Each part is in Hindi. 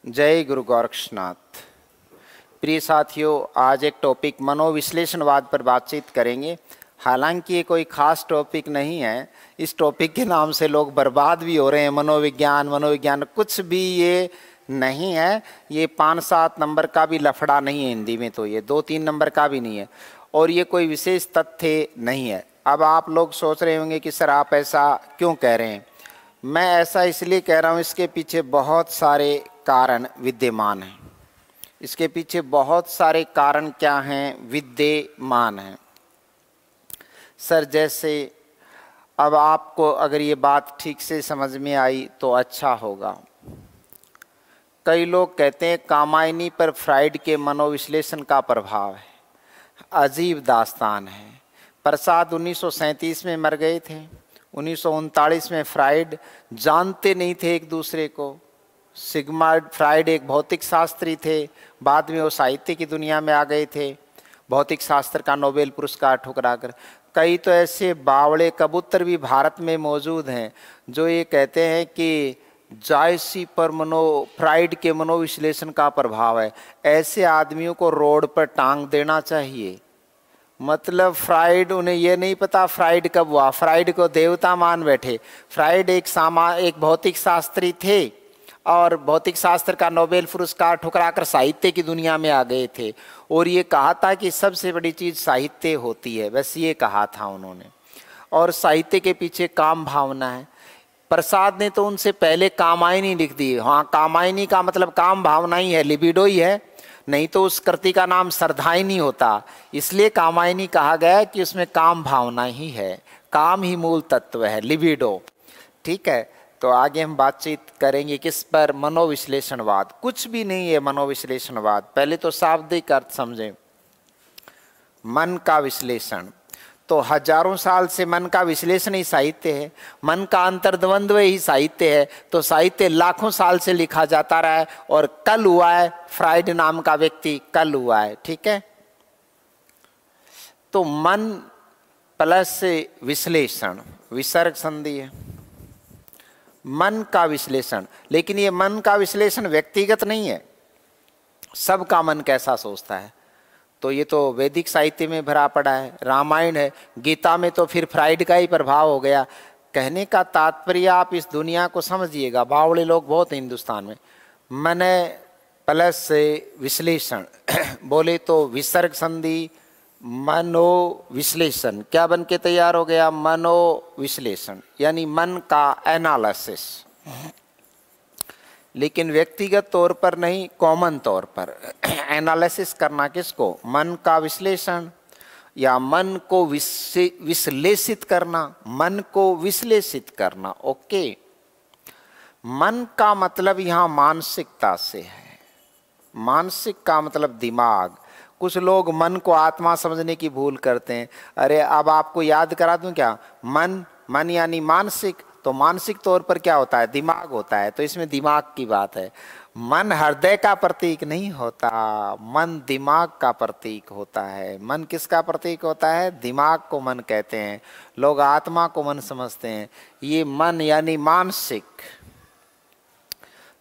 जय गुरु गोरक्षनाथ। प्रिय साथियों, आज एक टॉपिक मनोविश्लेषणवाद पर बातचीत करेंगे। हालांकि ये कोई खास टॉपिक नहीं है। इस टॉपिक के नाम से लोग बर्बाद भी हो रहे हैं। मनोविज्ञान कुछ भी ये नहीं है। ये 5-7 नंबर का भी लफड़ा नहीं है हिंदी में, तो ये 2-3 नंबर का भी नहीं है और ये कोई विशेष तथ्य नहीं है। अब आप लोग सोच रहे होंगे कि सर आप ऐसा क्यों कह रहे हैं। मैं ऐसा इसलिए कह रहा हूँ, इसके पीछे बहुत सारे कारण विद्यमान हैं। इसके पीछे बहुत सारे कारण क्या हैं, विद्यमान हैं। सर जैसे अब आपको अगर ये बात ठीक से समझ में आई तो अच्छा होगा। कई लोग कहते हैं कामायनी पर फ्राइड के मनोविश्लेषण का प्रभाव है। अजीब दास्तान है। प्रसाद 1937 में मर गए थे। 1939 में फ्राइड जानते नहीं थे एक दूसरे को। सिग्मंड फ्राइड एक भौतिक शास्त्री थे, बाद में वो साहित्य की दुनिया में आ गए थे, भौतिक शास्त्र का नोबेल पुरस्कार ठुकराकर। कई तो ऐसे बावड़े कबूतर भी भारत में मौजूद हैं जो ये कहते हैं कि जायसी पर फ्राइड के मनोविश्लेषण का प्रभाव है। ऐसे आदमियों को रोड पर टांग देना चाहिए। मतलब फ्राइड, उन्हें ये नहीं पता फ्राइड कब हुआ। फ्राइड को देवता मान बैठे। फ्राइड एक भौतिक शास्त्री थे और भौतिक शास्त्र का नोबेल पुरस्कार ठुकराकर साहित्य की दुनिया में आ गए थे और ये कहा था कि सबसे बड़ी चीज़ साहित्य होती है, बस ये कहा था उन्होंने। और साहित्य के पीछे काम भावना है। प्रसाद ने तो उनसे पहले कामायनी लिख दी। हाँ, कामायनी का मतलब काम भावना ही है, लिबिडो ही है, नहीं तो उस कृति का नाम श्रद्धायनी होता। इसलिए कामायनी कहा गया कि उसमें काम भावना ही है, काम ही मूल तत्व है, लिबिडो। ठीक है, तो आगे हम बातचीत करेंगे किस पर, मनोविश्लेषणवाद। कुछ भी नहीं है मनोविश्लेषणवाद। पहले तो शाब्दिक अर्थ समझें। मन का विश्लेषण तो हजारों साल से मन का विश्लेषण ही साहित्य है। मन का अंतर्द्वंद्व ही साहित्य है। तो साहित्य लाखों साल से लिखा जाता रहा है और कल हुआ है। फ्राइड नाम का व्यक्ति कल हुआ है। ठीक है, तो मन प्लस विश्लेषण, विसर्ग संधि है, मन का विश्लेषण। लेकिन ये मन का विश्लेषण व्यक्तिगत नहीं है। सबका मन कैसा सोचता है, तो ये तो वैदिक साहित्य में भरा पड़ा है। रामायण है, गीता में तो फिर फ्राइड का ही प्रभाव हो गया। कहने का तात्पर्य आप इस दुनिया को समझिएगा, बावड़े लोग बहुत हैं हिंदुस्तान में। मन प्लस विश्लेषण बोले तो विसर्ग संधि, मनोविश्लेषण क्या बन के तैयार हो गया, मनोविश्लेषण, यानी मन का एनालिसिस। लेकिन व्यक्तिगत तौर पर नहीं, कॉमन तौर पर एनालिसिस करना। किसको, मन का विश्लेषण या मन को विश्लेषित करना, मन को विश्लेषित करना। ओके, मन का मतलब यहाँ मानसिकता से है। मानसिक का मतलब दिमाग। कुछ लोग मन को आत्मा समझने की भूल करते हैं। अरे अब आपको याद करा दूं क्या, मन यानी मानसिक, तो मानसिक तौर पर क्या होता है, दिमाग होता है। तो इसमें दिमाग की बात है। मन हृदय का प्रतीक नहीं होता, मन दिमाग का प्रतीक होता है। मन किसका प्रतीक होता है, दिमाग को मन कहते हैं। लोग आत्मा को मन समझते हैं। ये मन यानी मानसिक।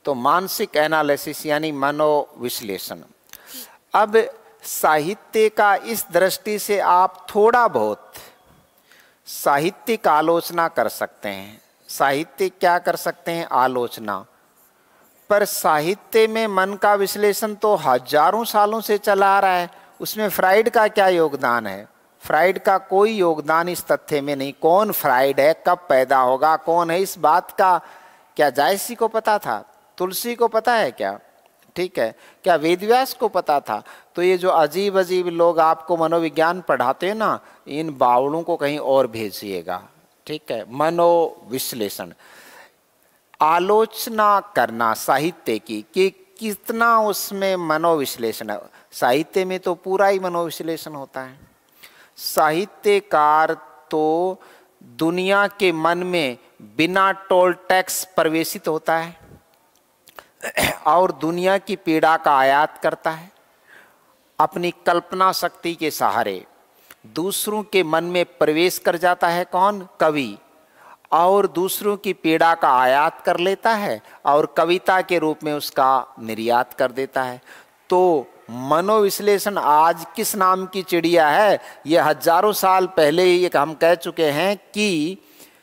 तो मानसिक एनालिसिस यानी मनोविश्लेषण। अब साहित्य का इस दृष्टि से आप थोड़ा बहुत साहित्यिक आलोचना कर सकते हैं। साहित्य क्या कर सकते हैं, आलोचना। पर साहित्य में मन का विश्लेषण तो हजारों सालों से चला आ रहा है। उसमें फ्राइड का क्या योगदान है, फ्राइड का कोई योगदान इस तथ्य में नहीं। कौन फ्राइड है, कब पैदा होगा, कौन है, इस बात का क्या जायसी को पता था, तुलसी को पता है क्या, ठीक है, क्या वेदव्यास को पता था। तो ये जो अजीब अजीब लोग आपको मनोविज्ञान पढ़ाते हैं ना, इन बावड़ों को कहीं और भेजिएगा। ठीक है, मनोविश्लेषण, आलोचना करना साहित्य की कि कितना उसमें मनोविश्लेषण है। साहित्य में तो पूरा ही मनोविश्लेषण होता है। साहित्यकार तो दुनिया के मन में बिना टोल टैक्स प्रवेशित होता है और दुनिया की पीड़ा का आयात करता है। अपनी कल्पना शक्ति के सहारे दूसरों के मन में प्रवेश कर जाता है। कौन, कवि। और दूसरों की पीड़ा का आयात कर लेता है और कविता के रूप में उसका निर्यात कर देता है। तो मनोविश्लेषण आज किस नाम की चिड़िया है? ये हजारों साल पहले ही हम कह चुके हैं कि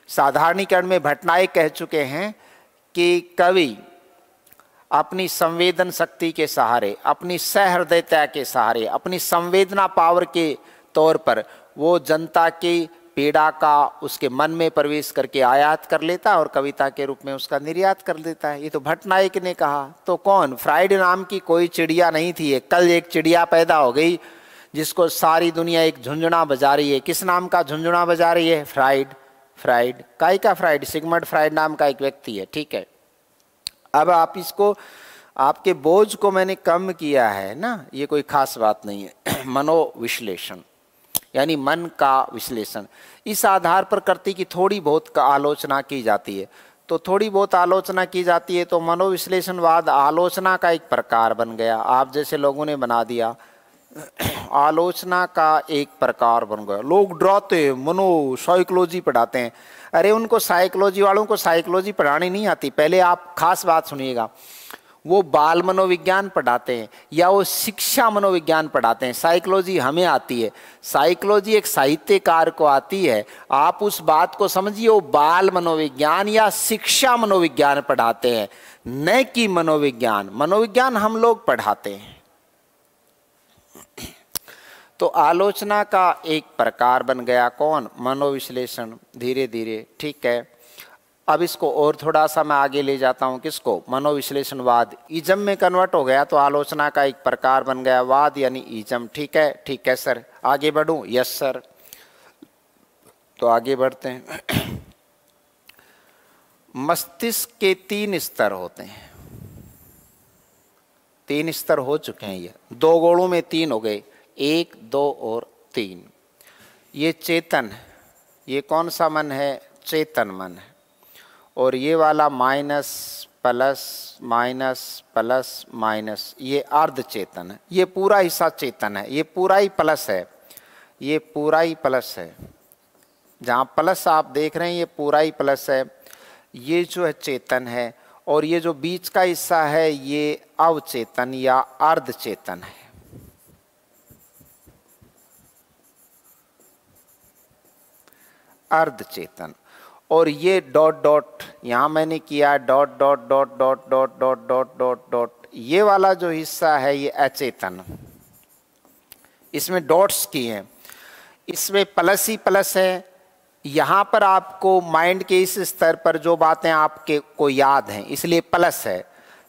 साधारणीकरण में भट्टनायक कह चुके हैं कि कवि अपनी संवेदन शक्ति के सहारे, अपनी सहृदयता के सहारे, अपनी संवेदना पावर के तौर पर वो जनता की पीड़ा का उसके मन में प्रवेश करके आयात कर लेता है और कविता के रूप में उसका निर्यात कर देता है। ये तो भट्टनायक ने कहा। तो कौन? फ्राइड नाम की कोई चिड़िया नहीं थी। कल एक चिड़िया पैदा हो गई जिसको सारी दुनिया एक झुंझुना बजा रही है। किस नाम का झुंझुना बजा रही है? फ्राइड। फ्राइड काय का? फ्राइड, सिगमंड फ्राइड नाम का एक व्यक्ति है, ठीक है। अब आप इसको, आपके बोझ को मैंने कम किया है ना, ये कोई खास बात नहीं है। मनोविश्लेषण यानी मन का विश्लेषण, इस आधार पर करती कि थोड़ी बहुत का आलोचना की जाती है। तो थोड़ी बहुत आलोचना की जाती है तो मनोविश्लेषणवाद आलोचना का एक प्रकार बन गया। आप जैसे लोगों ने बना दिया, आलोचना का एक प्रकार बन गया। लोग डराते हैं, मनो साइकोलॉजी पढ़ाते हैं। अरे उनको साइकोलॉजी वालों को साइकोलॉजी पढ़ानी नहीं आती। पहले आप खास बात सुनिएगा, वो बाल मनोविज्ञान पढ़ाते हैं या वो शिक्षा मनोविज्ञान पढ़ाते हैं। साइकोलॉजी हमें आती है, साइकोलॉजी एक साहित्यकार को आती है। आप उस बात को समझिए, वो बाल मनोविज्ञान या शिक्षा मनोविज्ञान पढ़ाते हैं, न कि मनोविज्ञान। मनोविज्ञान हम लोग पढ़ाते हैं। तो आलोचना का एक प्रकार बन गया कौन? मनोविश्लेषण, धीरे धीरे, ठीक है। अब इसको और थोड़ा सा मैं आगे ले जाता हूँ। किसको? मनोविश्लेषणवाद इज्म में कन्वर्ट हो गया तो आलोचना का एक प्रकार बन गया वाद यानी इज्म, ठीक है। ठीक है सर, आगे बढ़ूँ? Yes sir. तो आगे बढ़ते हैं। मस्तिष्क के 3 स्तर होते हैं। 3 स्तर हो चुके हैं, ये 2 गोलों में 3 हो गए, 1, 2 और 3। ये चेतन, ये कौन सा मन है? चेतन मन है। और ये वाला minus plus minus plus minus, ये अर्ध चेतन है। ये पूरा हिस्सा चेतन है, ये पूरा ही प्लस है, ये पूरा ही प्लस है। जहाँ प्लस आप देख रहे हैं ये पूरा ही प्लस है। ये जो है चेतन है और ये जो बीच का हिस्सा है ये अवचेतन या अर्ध चेतन है। अर्ध चेतन। और ये डॉट डॉट यहाँ मैंने किया, dot dot dot dot dot dot dot dot dot, ये वाला जो हिस्सा है ये अचेतन, इसमें डॉट्स किए हैं, इसमें प्लस ही प्लस है। यहाँ पर आपको माइंड के इस स्तर पर जो बातें आपके को याद हैं इसलिए प्लस है।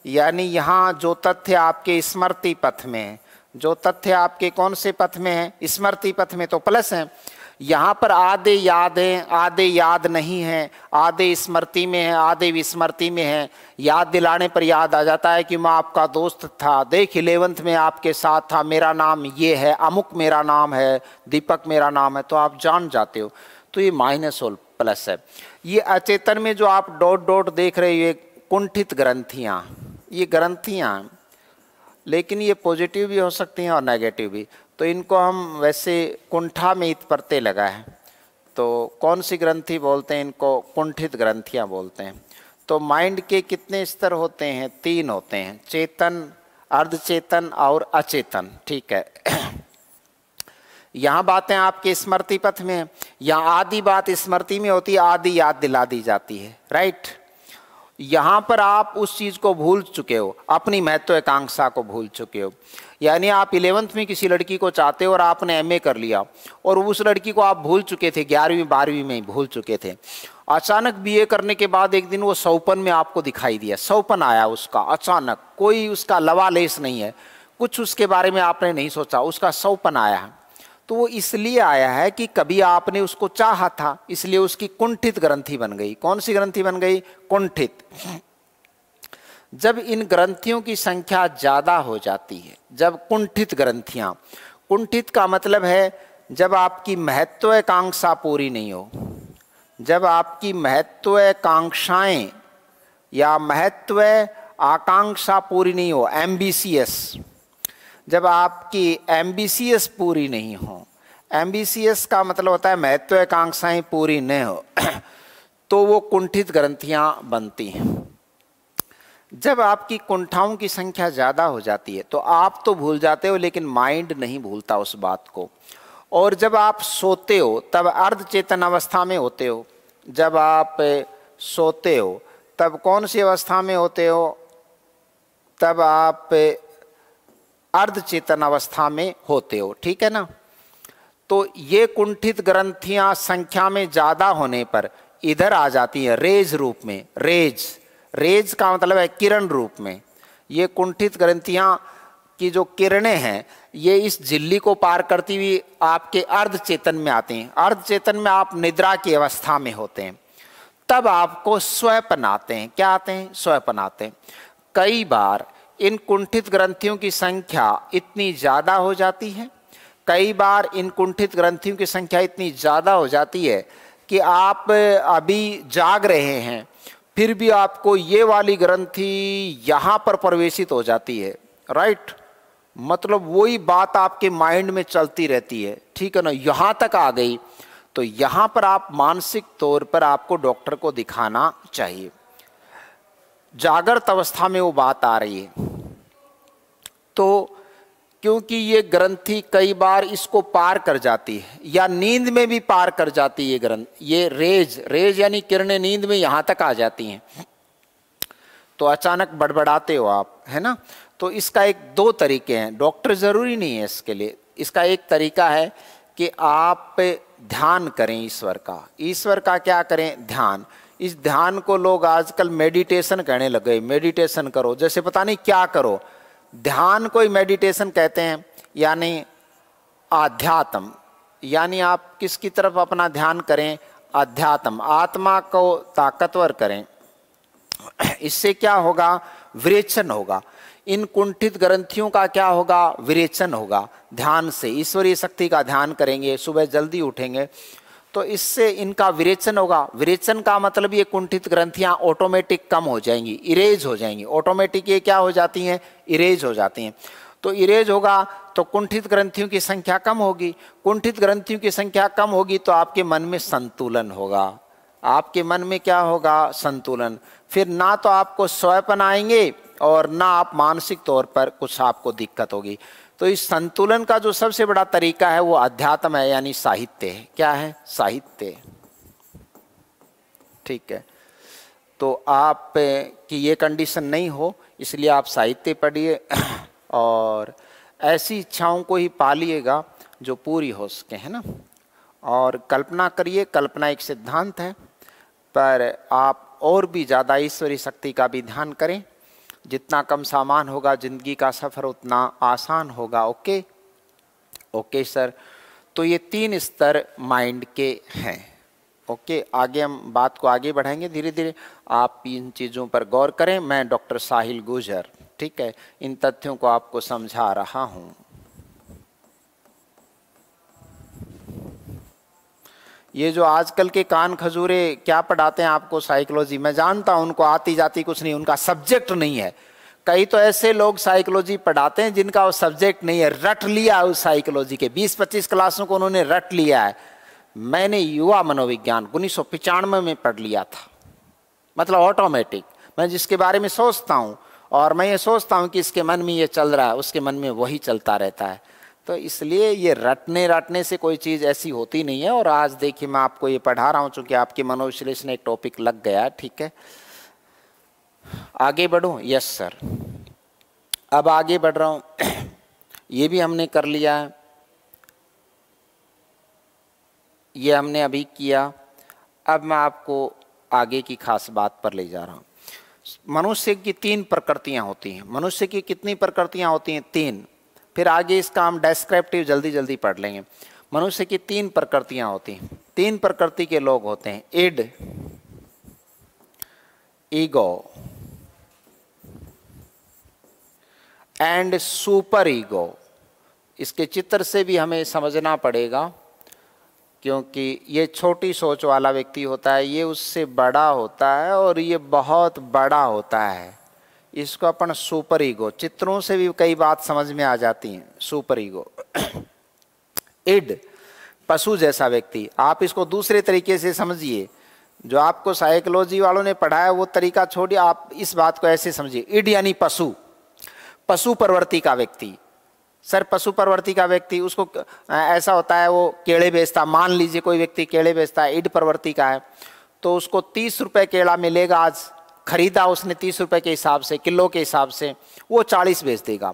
यानी यहाँ जो तथ्य आपके स्मृति पथ में है, जो तथ्य आपके कौन से पथ में है? स्मृति पथ में, तो प्लस है। यहाँ पर आधे याद हैं, आधे याद नहीं है, आधे स्मृति में है, आधे विस्मृति में है। याद दिलाने पर याद आ जाता है कि मैं आपका दोस्त था, देख 11th में आपके साथ था, मेरा नाम ये है, अमुक मेरा नाम है, दीपक मेरा नाम है, तो आप जान जाते हो। तो ये माइनस और प्लस है। ये अचेतन में जो आप डॉट डॉट देख रहे हो ये कुंठित ग्रंथियाँ, ये ग्रंथियाँ, लेकिन ये पॉजिटिव भी हो सकती हैं और नेगेटिव भी। तो इनको हम वैसे कुंठा में इत प्रत्यय लगा है तो कौन सी ग्रंथि बोलते हैं? इनको कुंठित ग्रंथियाँ बोलते हैं। तो माइंड के कितने स्तर होते हैं? 3 होते हैं, चेतन, अर्धचेतन और अचेतन, ठीक है। यहाँ बातें आपके स्मृति पथ में, यहाँ आधी बात स्मृति में होती है, आधी याद दिला दी जाती है, राइट। यहाँ पर आप उस चीज़ को भूल चुके हो, अपनी महत्वाकांक्षा को भूल चुके हो। यानी आप 11th में किसी लड़की को चाहते हो और आपने एमए कर लिया और उस लड़की को आप भूल चुके थे, 11वीं 12वीं में भूल चुके थे। अचानक बीए करने के बाद एक दिन वो सौपन में आपको दिखाई दिया, सौपन आया उसका अचानक, कोई उसका लवालेस नहीं है, कुछ उसके बारे में आपने नहीं सोचा, उसका सौपन आया। तो वो इसलिए आया है कि कभी आपने उसको चाहा था, इसलिए उसकी कुंठित ग्रंथि बन गई। कौन सी ग्रंथि बन गई? कुंठित। जब इन ग्रंथियों की संख्या ज्यादा हो जाती है, जब कुंठित ग्रंथियां, कुंठित का मतलब है जब आपकी महत्वाकांक्षा पूरी नहीं हो, जब आपकी महत्वाकांक्षाएं या महत्व आकांक्षा पूरी नहीं हो, एम्बिशियस, जब आपकी एम्बिशियस पूरी नहीं हो, एम्बिशियस का मतलब होता है महत्वाकांक्षाएं पूरी न हो, तो वो कुंठित ग्रंथियां बनती हैं। जब आपकी कुंठाओं की संख्या ज़्यादा हो जाती है तो आप तो भूल जाते हो, लेकिन माइंड नहीं भूलता उस बात को। और जब आप सोते हो तब अर्ध चेतन अवस्था में होते हो। जब आप सोते हो तब कौन सी अवस्था में होते हो? तब आप अर्ध चेतन अवस्था में होते हो, ठीक है ना। तो ये कुंठित ग्रंथियां संख्या में ज़्यादा होने पर इधर आ जाती है रेज रूप में। रेज का मतलब है किरण रूप में। ये कुंठित ग्रंथियां की जो किरणें हैं ये इस झिल्ली को पार करती हुई आपके अर्ध चेतन में आती हैं। अर्ध चेतन में आप निद्रा की अवस्था में होते हैं, तब आपको स्वप्न आते हैं। क्या आते हैं? स्वप्न आते हैं। कई बार इन कुंठित ग्रंथियों की संख्या इतनी ज़्यादा हो जाती है, कई बार इन कुंठित ग्रंथियों की संख्या इतनी ज़्यादा हो जाती है कि आप अभी जाग रहे हैं फिर भी आपको ये वाली ग्रंथि यहाँ पर प्रवेशित हो जाती है, राइट। मतलब वही बात आपके माइंड में चलती रहती है, ठीक है ना। यहाँ तक आ गई तो यहाँ पर आप मानसिक तौर पर आपको डॉक्टर को दिखाना चाहिए। जागृत अवस्था में वो बात आ रही है तो क्योंकि ये ग्रंथि कई बार इसको पार कर जाती है या नींद में भी पार कर जाती है। ये ग्रंथ, ये रेज यानी किरणें नींद में यहाँ तक आ जाती हैं तो अचानक बड़बड़ाते हो आप, है ना। तो इसका एक दो तरीके हैं, डॉक्टर ज़रूरी नहीं है इसके लिए। इसका एक तरीका है कि आप ध्यान करें ईश्वर का। ईश्वर का क्या करें? ध्यान। इस ध्यान को लोग आजकल मेडिटेशन कहने लगे। मेडिटेशन करो, जैसे पता नहीं क्या करो। ध्यान को ही मेडिटेशन कहते हैं, यानी आध्यात्म, यानी आप किसकी तरफ अपना ध्यान करें? अध्यात्म, आत्मा को ताकतवर करें। इससे क्या होगा? विरेचन होगा। इन कुंठित ग्रंथियों का क्या होगा? विरेचन होगा। ध्यान से ईश्वरीय शक्ति का ध्यान करेंगे, सुबह जल्दी उठेंगे तो इससे इनका विरेचन होगा। विरेचन का मतलब ये कुंठित ग्रंथियां ऑटोमेटिक कम हो जाएंगी, इरेज हो जाएंगी। ऑटोमेटिक ये क्या हो जाती हैं? इरेज हो जाती हैं। तो इरेज होगा तो कुंठित ग्रंथियों की संख्या कम होगी। कुंठित ग्रंथियों की संख्या कम होगी तो आपके मन में संतुलन होगा। आपके मन में क्या होगा? संतुलन। फिर ना तो आपको स्वप्न आएंगे और ना आप मानसिक तौर पर कुछ आपको दिक्कत होगी। तो इस संतुलन का जो सबसे बड़ा तरीका है वो अध्यात्म है, यानी साहित्य है। क्या है? साहित्य, ठीक है। तो आप की ये कंडीशन नहीं हो इसलिए आप साहित्य पढ़िए और ऐसी इच्छाओं को ही पालिएगा जो पूरी हो सके, है ना। और कल्पना करिए, कल्पना एक सिद्धांत है, पर आप और भी ज़्यादा ईश्वरीय शक्ति का भी ध्यान करें। जितना कम सामान होगा जिंदगी का सफ़र उतना आसान होगा। Okay okay sir. तो ये 3 स्तर माइंड के हैं। ओके, आगे हम बात को आगे बढ़ाएंगे धीरे धीरे। आप इन चीज़ों पर गौर करें। मैं डॉक्टर साहिल गुर्जर, ठीक है, इन तथ्यों को आपको समझा रहा हूँ। ये जो आजकल के कान खजूरे क्या पढ़ाते हैं आपको साइकोलॉजी, मैं जानता हूं उनको आती जाती कुछ नहीं, उनका सब्जेक्ट नहीं है। कई तो ऐसे लोग साइकोलॉजी पढ़ाते हैं जिनका वो सब्जेक्ट नहीं है, रट लिया उस साइकोलॉजी के 20-25 क्लासों को उन्होंने रट लिया है। मैंने युवा मनोविज्ञान 1995 में पढ़ लिया था, मतलब ऑटोमेटिक। मैं जिसके बारे में सोचता हूँ और मैं ये सोचता हूँ कि इसके मन में ये चल रहा है, उसके मन में वही चलता रहता है। तो इसलिए ये रटने से कोई चीज़ ऐसी होती नहीं है। और आज देखिए मैं आपको ये पढ़ा रहा हूँ, चूँकि आपके मनोविश्लेषण एक टॉपिक लग गया है, ठीक है। आगे बढ़ूँ? Yes sir. अब आगे बढ़ रहा हूँ। ये भी हमने कर लिया है, ये हमने अभी किया। अब मैं आपको आगे की खास बात पर ले जा रहा हूँ। मनुष्य की 3 प्रकृतियाँ होती हैं। मनुष्य की कितनी प्रकृतियाँ होती हैं? 3। फिर आगे इसका हम डेस्क्रिप्टिव जल्दी जल्दी पढ़ लेंगे। मनुष्य की 3 प्रकृतियां होती हैं। 3 प्रकृति के लोग होते हैं, id, ego and super ego. इसके चित्र से भी हमें समझना पड़ेगा, क्योंकि ये छोटी सोच वाला व्यक्ति होता है, ये उससे बड़ा होता है और ये बहुत बड़ा होता है। इसको अपन सुपर ईगो, चित्रों से भी कई बात समझ में आ जाती हैं। Super ego. इड, पशु जैसा व्यक्ति। आप इसको दूसरे तरीके से समझिए जो आपको साइकोलॉजी वालों ने पढ़ाया वो तरीका छोड़िए, आप इस बात को ऐसे समझिए। इड यानी पशु, पशु प्रवृत्ति का व्यक्ति। सर पशु प्रवृत्ति का व्यक्ति, उसको ऐसा होता है वो केले बेचता, मान लीजिए कोई व्यक्ति केले बेचता है, इड प्रवृत्ति का है, तो उसको 30 रुपये केला मिलेगा, आज खरीदा उसने 30 रुपये के हिसाब से, किलो के हिसाब से, वो 40 बेच देगा।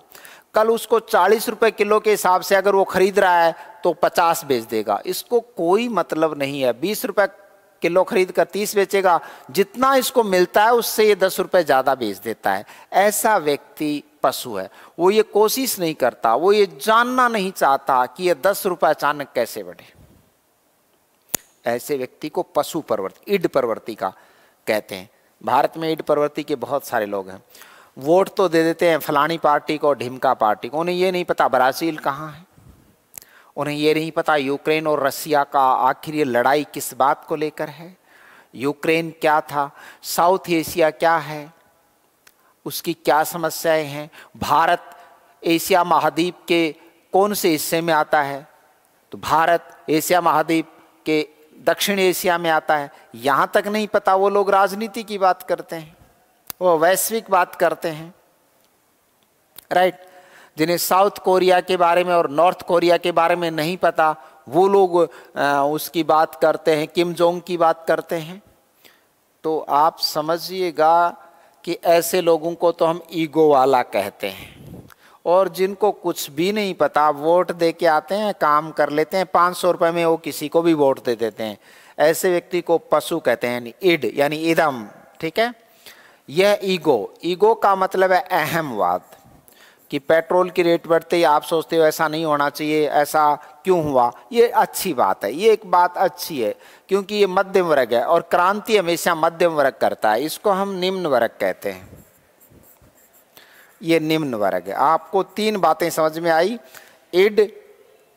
कल उसको 40 रुपये किलो के हिसाब से अगर वो खरीद रहा है तो 50 बेच देगा। इसको कोई मतलब नहीं है। 20 रुपये किलो खरीद कर 30 बेचेगा, जितना इसको मिलता है उससे ये 10 रुपये ज़्यादा बेच देता है। ऐसा व्यक्ति पशु है। वो ये कोशिश नहीं करता, वो ये जानना नहीं चाहता कि ये 10 रुपये अचानक कैसे बढ़े। ऐसे व्यक्ति को पशु प्रवृत्ति, इड प्रवृत्ति का कहते हैं। भारत में इड प्रवृत्ति के बहुत सारे लोग हैं। वोट तो दे देते हैं फलानी पार्टी को, ढिमका पार्टी को, उन्हें ये नहीं पता ब्राज़ील कहाँ है, उन्हें ये नहीं पता यूक्रेन और रसिया का आखिर ये लड़ाई किस बात को लेकर है, यूक्रेन क्या था, साउथ एशिया क्या है, उसकी क्या समस्याएं हैं, भारत एशिया महाद्वीप के कौन से हिस्से में आता है, तो भारत एशिया महाद्वीप के दक्षिण एशिया में आता है। यहाँ तक नहीं पता, वो लोग राजनीति की बात करते हैं, वो वैश्विक बात करते हैं, राइट। जिन्हें साउथ कोरिया के बारे में और नॉर्थ कोरिया के बारे में नहीं पता, वो लोग उसकी बात करते हैं, किम जोंग की बात करते हैं। तो आप समझिएगा कि ऐसे लोगों को तो हम ईगो वाला कहते हैं। और जिनको कुछ भी नहीं पता, वोट दे के आते हैं, काम कर लेते हैं, 500 रुपये में वो किसी को भी वोट दे देते हैं, ऐसे व्यक्ति को पशु कहते हैं, यानी इड यानी इदम, ठीक है। यह ईगो, ईगो का मतलब है अहमवाद, कि पेट्रोल की रेट बढ़ते ही आप सोचते हो ऐसा नहीं होना चाहिए, ऐसा क्यों हुआ, ये अच्छी बात है, ये एक बात अच्छी है, क्योंकि ये मध्यम वर्ग है और क्रांति हमेशा मध्यम वर्ग करता है। इसको हम निम्न वर्ग कहते हैं, ये निम्न वर्ग है। आपको 3 बातें समझ में आई। इड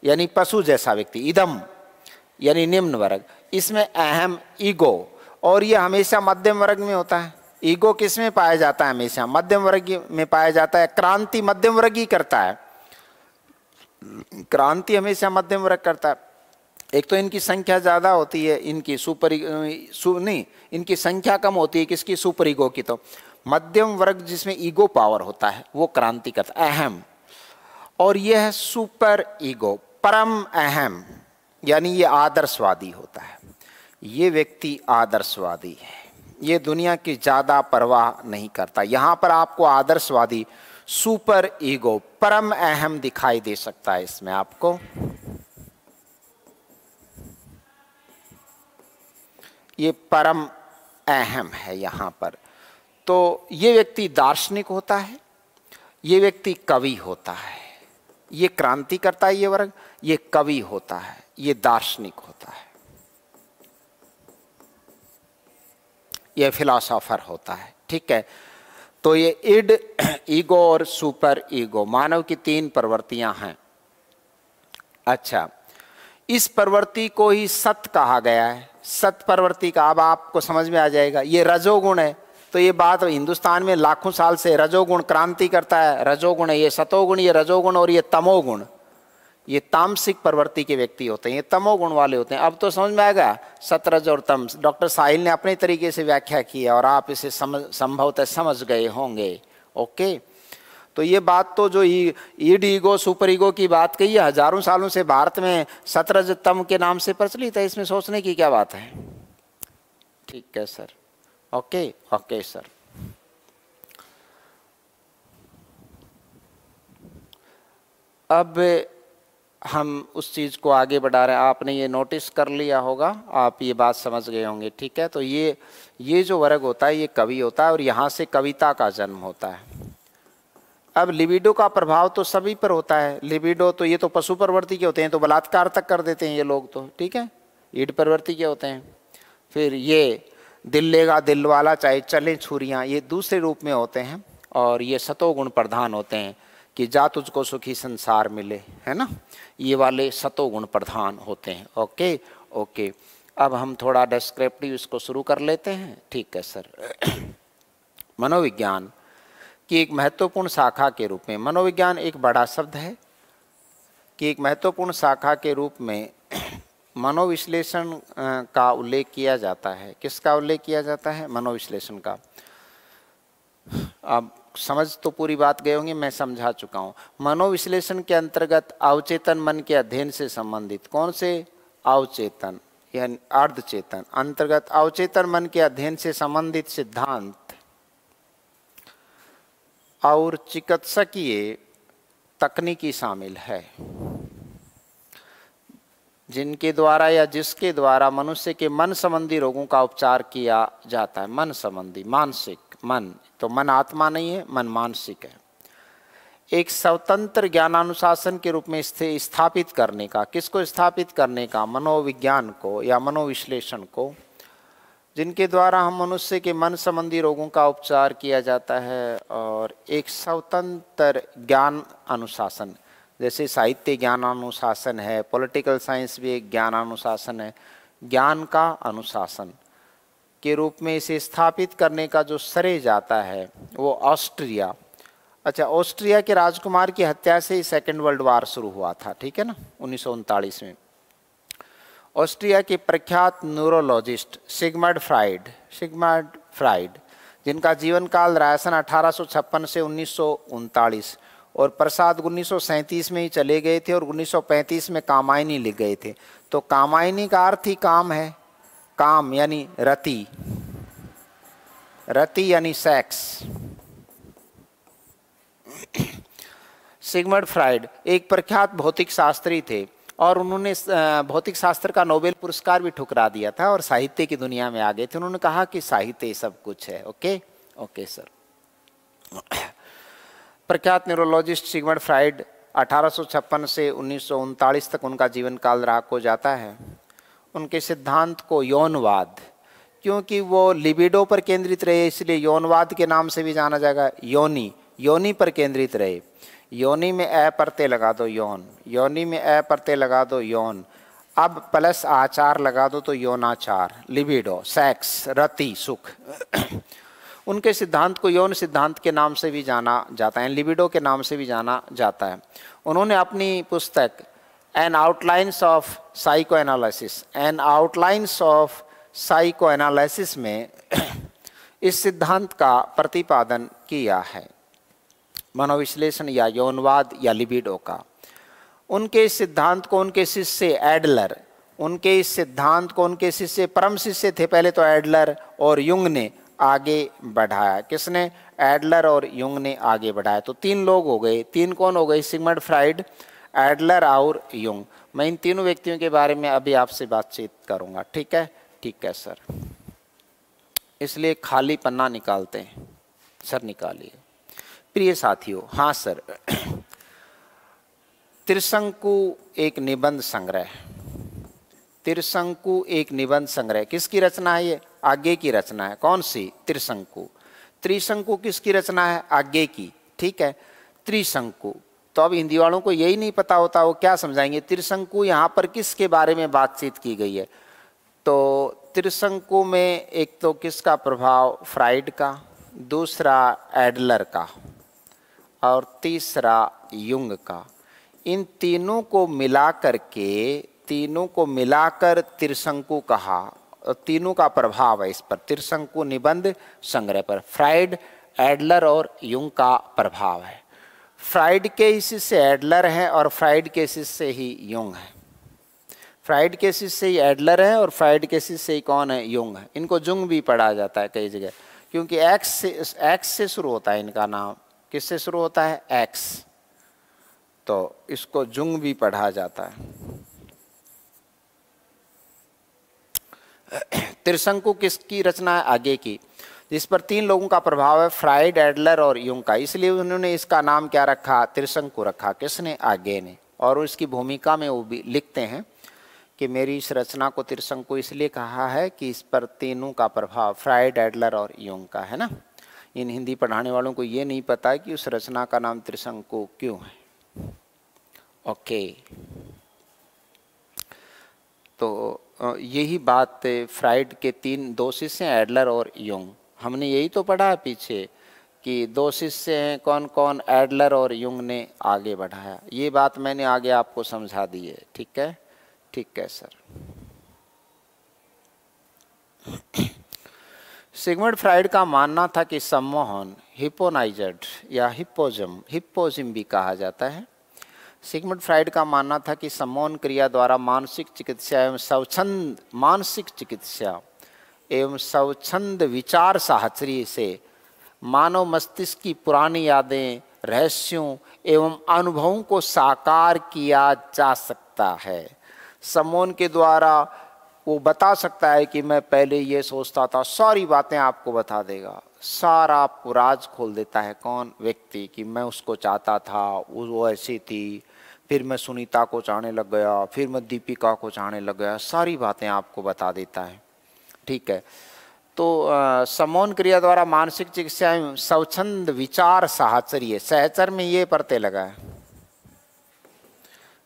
यानी पशु जैसा व्यक्ति, इदम यानी निम्न वर्ग, इसमें अहम ईगो, और ये हमेशा मध्यम वर्ग में होता है। ईगो किस में पाया जाता है, हमेशा मध्यम वर्ग में पाया जाता है। क्रांति मध्यम वर्ग ही करता है, क्रांति हमेशा मध्यम वर्ग करता है। एक तो इनकी संख्या ज़्यादा होती है, इनकी इनकी संख्या कम होती है, किसकी, सुपर ईगो की। तो मध्यम वर्ग जिसमें ईगो पावर होता है वो क्रांति करता है, अहम। और यह है सुपर ईगो, परम अहम, यानी ये आदर्शवादी होता है। ये व्यक्ति आदर्शवादी है, ये दुनिया की ज़्यादा परवाह नहीं करता। यहाँ पर आपको आदर्शवादी, सुपर ईगो, परम अहम दिखाई दे सकता है इसमें आपको। ये परम अहम है यहाँ पर। तो ये व्यक्ति दार्शनिक होता है, ये व्यक्ति कवि होता है। ये क्रांति करता है ये वर्ग, ये कवि होता है, ये दार्शनिक होता है, ये फिलॉसफर होता है, ठीक है। तो ये इड, ईगो और सुपर ईगो मानव की 3 प्रवृत्तियां हैं। अच्छा, इस प्रवृत्ति को ही सत कहा गया है, सत प्रवृत्ति का। अब आपको समझ में आ जाएगा, ये रजोगुण है। तो ये बात हिंदुस्तान में लाखों साल से रजोगुण क्रांति करता है, रजोगुण है, ये सतोगुण, ये रजोगुण और ये तमोगुण, ये तामसिक प्रवृत्ति के व्यक्ति होते हैं, ये तमोगुण वाले होते हैं। अब तो समझ में आएगा सतरज और तम। डॉक्टर साहिल ने अपने तरीके से व्याख्या की है और आप इसे संभवतः समझ गए होंगे, ओके। तो ये बात तो जो ईड, ईगो, सुपर ईगो की बात कही है, हजारों सालों से भारत में सतरज तम के नाम से प्रचलित है, इसमें सोचने की क्या बात है। ठीक है सर, ओके ओके सर। अब हम उस चीज़ को आगे बढ़ा रहे हैं। आपने ये नोटिस कर लिया होगा, आप ये बात समझ गए होंगे, ठीक है। तो ये जो वर्ग होता है ये कवि होता है और यहाँ से कविता का जन्म होता है। अब लिबिडो का प्रभाव तो सभी पर होता है। लिबिडो तो ये तो पशु प्रवृत्ति के होते हैं, तो बलात्कार तक कर देते हैं ये लोग तो, ठीक है। ईड प्रवृत्ति के होते हैं। फिर ये दिल लेगा दिल वाला, चाहे चले छुरियाँ, ये दूसरे रूप में होते हैं। और ये सतोगुण प्रधान होते हैं कि जा तुझको सुखी संसार मिले, है ना। ये वाले सतोगुण प्रधान होते हैं, ओके ओके। अब हम थोड़ा डिस्क्रिप्टिव इसको शुरू कर लेते हैं, ठीक है सर। मनोविज्ञान की एक महत्वपूर्ण शाखा के रूप में, मनोविज्ञान एक बड़ा शब्द है कि एक महत्वपूर्ण शाखा के रूप में मनोविश्लेषण का उल्लेख किया जाता है। किसका उल्लेख किया जाता है? मनोविश्लेषण का। अब समझ तो पूरी बात गए होंगे, मैं समझा चुका हूँ। मनोविश्लेषण के अंतर्गत अवचेतन मन के अध्ययन से संबंधित, कौन से? अवचेतन यानी अर्धचेतन, अंतर्गत अवचेतन मन के अध्ययन से संबंधित सिद्धांत और चिकित्सकीय तकनीकी शामिल है, जिनके द्वारा या जिसके द्वारा मनुष्य के मन संबंधी रोगों का उपचार किया जाता है। मन संबंधी, मानसिक, मन तो मन आत्मा नहीं है, मन मानसिक है। एक स्वतंत्र ज्ञानानुशासन के रूप में स्थापित करने का, किसको स्थापित करने का? मनोविज्ञान को या मनोविश्लेषण को, जिनके द्वारा हम मनुष्य के मन संबंधी रोगों का उपचार किया जाता है। और एक स्वतंत्र ज्ञान अनुशासन, जैसे साहित्य ज्ञानानुशासन है, पॉलिटिकल साइंस भी एक ज्ञानानुशासन है, ज्ञान का अनुशासन के रूप में इसे स्थापित करने का जो श्रेय जाता है वो ऑस्ट्रिया। अच्छा, ऑस्ट्रिया के राजकुमार की हत्या से ही सेकेंड वर्ल्ड वार शुरू हुआ था, ठीक है ना, 1939 में। ऑस्ट्रिया के प्रख्यात न्यूरोलॉजिस्ट सिगमंड फ्राइड, जिनका जीवन काल रहा सन 1856 से 1939, और प्रसाद 1937 में ही चले गए थे और 1935 में कामायनी लिख गए थे। तो कामायनी का अर्थ ही काम है, काम यानी रति, रति यानी सेक्स। सिगमंड फ्राइड एक प्रख्यात भौतिक शास्त्री थे और उन्होंने भौतिक शास्त्र का नोबेल पुरस्कार भी ठुकरा दिया था और साहित्य की दुनिया में आ गए थे। उन्होंने कहा कि साहित्य सब कुछ है। Okay sir. प्रख्यात न्यूरोलॉजिस्ट सिगमंड फ्राइड 1856 से 1939 तक उनका जीवन काल रहा हो जाता है। उनके सिद्धांत को यौनवाद, क्योंकि वो लिबिडो पर केंद्रित रहे इसलिए यौनवाद के नाम से भी जाना जाएगा। योनि पर केंद्रित रहे, योनि में ए प्रत्यय लगा दो यौन, योनि में ए प्रत्यय लगा दो यौन, अब प्लस आचार लगा दो तो यौनाचार, लिबिडो, सेक्स, रति, सुख। उनके सिद्धांत को यौन सिद्धांत के नाम से भी जाना जाता है, लिबिडो के नाम से भी जाना जाता है। उन्होंने अपनी पुस्तक एन आउटलाइंस ऑफ साइकोएनालिसिस में इस सिद्धांत का प्रतिपादन किया है, मनोविश्लेषण या यौनवाद या लिबिडो का। उनके इस सिद्धांत को उनके शिष्य एडलर, उनके इस सिद्धांत को उनके शिष्य, परम शिष्य थे पहले तो एडलर और युंग ने आगे बढ़ाया। किसने? एडलर और युंग ने आगे बढ़ाया। तो तीन लोग हो गए। तीन कौन हो गए? सिगमंड फ्राइड, एडलर और युंग। मैं इन तीनों व्यक्तियों के बारे में अभी आपसे बातचीत करूंगा। ठीक है सर। इसलिए खाली पन्ना निकालते हैं सर, निकालिए। प्रिय साथियों, हाँ सर, त्रिशंकु एक निबंध संग्रह, त्रिशंकु एक निबंध संग्रह किसकी रचना है? ये आगे की रचना है। कौन सी? त्रिशंकु। त्रिशंकु किसकी रचना है? आगे की। ठीक है, त्रिशंकु। तो अब हिंदी वालों को यही नहीं पता होता, वो क्या समझाएंगे त्रिशंकु यहाँ पर किसके बारे में बातचीत की गई है? तो त्रिशंकु में एक तो किसका प्रभाव? फ्राइड का, दूसरा एडलर का और तीसरा युंग का। इन तीनों को मिलाकर त्रिशंकु कहा। तीनों का प्रभाव है इस पर, त्रिशंकु निबंध संग्रह पर। फ्राइड, एडलर और युंग का प्रभाव है। फ्राइड के ही शिष्य एडलर हैं और फ्राइड के शिष्य ही युंग है। फ्राइड के शिष्य ही एडलर है और फ्राइड के शिष्य ही कौन है? युंग है। इनको जुंग भी पढ़ा जाता है कई जगह, क्योंकि एक्स से शुरू होता है इनका नाम। किससे शुरू होता है? एक्स। तो इसको जुंग भी पढ़ा जाता है। त्रिशंकु किसकी रचना है? आगे की, जिस पर तीन लोगों का प्रभाव है, फ्राइड, एडलर और युंग का। इसलिए उन्होंने इसका नाम क्या रखा? त्रिशंकु रखा। किसने? आगे ने। और उसकी भूमिका में वो भी लिखते हैं कि मेरी इस रचना को त्रिशंकु इसलिए कहा है कि इस पर तीनों का प्रभाव फ्राइड, एडलर और युंग का है ना। इन हिंदी पढ़ाने वालों को ये नहीं पता कि उस रचना का नाम त्रिशंकु क्यों है। ओके, तो यही बात फ्राइड के दो शिष्य हैं, एडलर और युंग। हमने यही तो पढ़ा पीछे कि दो शिष्य हैं, कौन कौन? एडलर और युंग ने आगे बढ़ाया। ये बात मैंने आगे आपको समझा दी है। ठीक है सर। सिगमंड फ्राइड का मानना था कि सम्मोहन हिप्नोटाइज्ड या हिप्पोजिम भी कहा जाता है। सिगमंड फ्राइड का मानना था कि सम्मोहन क्रिया द्वारा मानसिक चिकित्सा एवं स्वच्छंद विचार साहचर्य से मानव मस्तिष्क की पुरानी यादें, रहस्यों एवं अनुभवों को साकार किया जा सकता है। सम्मोहन के द्वारा वो बता सकता है कि मैं पहले ये सोचता था, सारी बातें आपको बता देगा, सारा राज खोल देता है। कौन? व्यक्ति, कि मैं उसको चाहता था, वो ऐसी थी, फिर मैं सुनीता को चाहने लग गया, फिर मैं दीपिका को चाहने लग गया, सारी बातें आपको बता देता है। ठीक है, तो सम्मोहन क्रिया द्वारा मानसिक चिकित्सा स्वच्छंद विचार साहचर्य, सहचर में ये परते लगा है,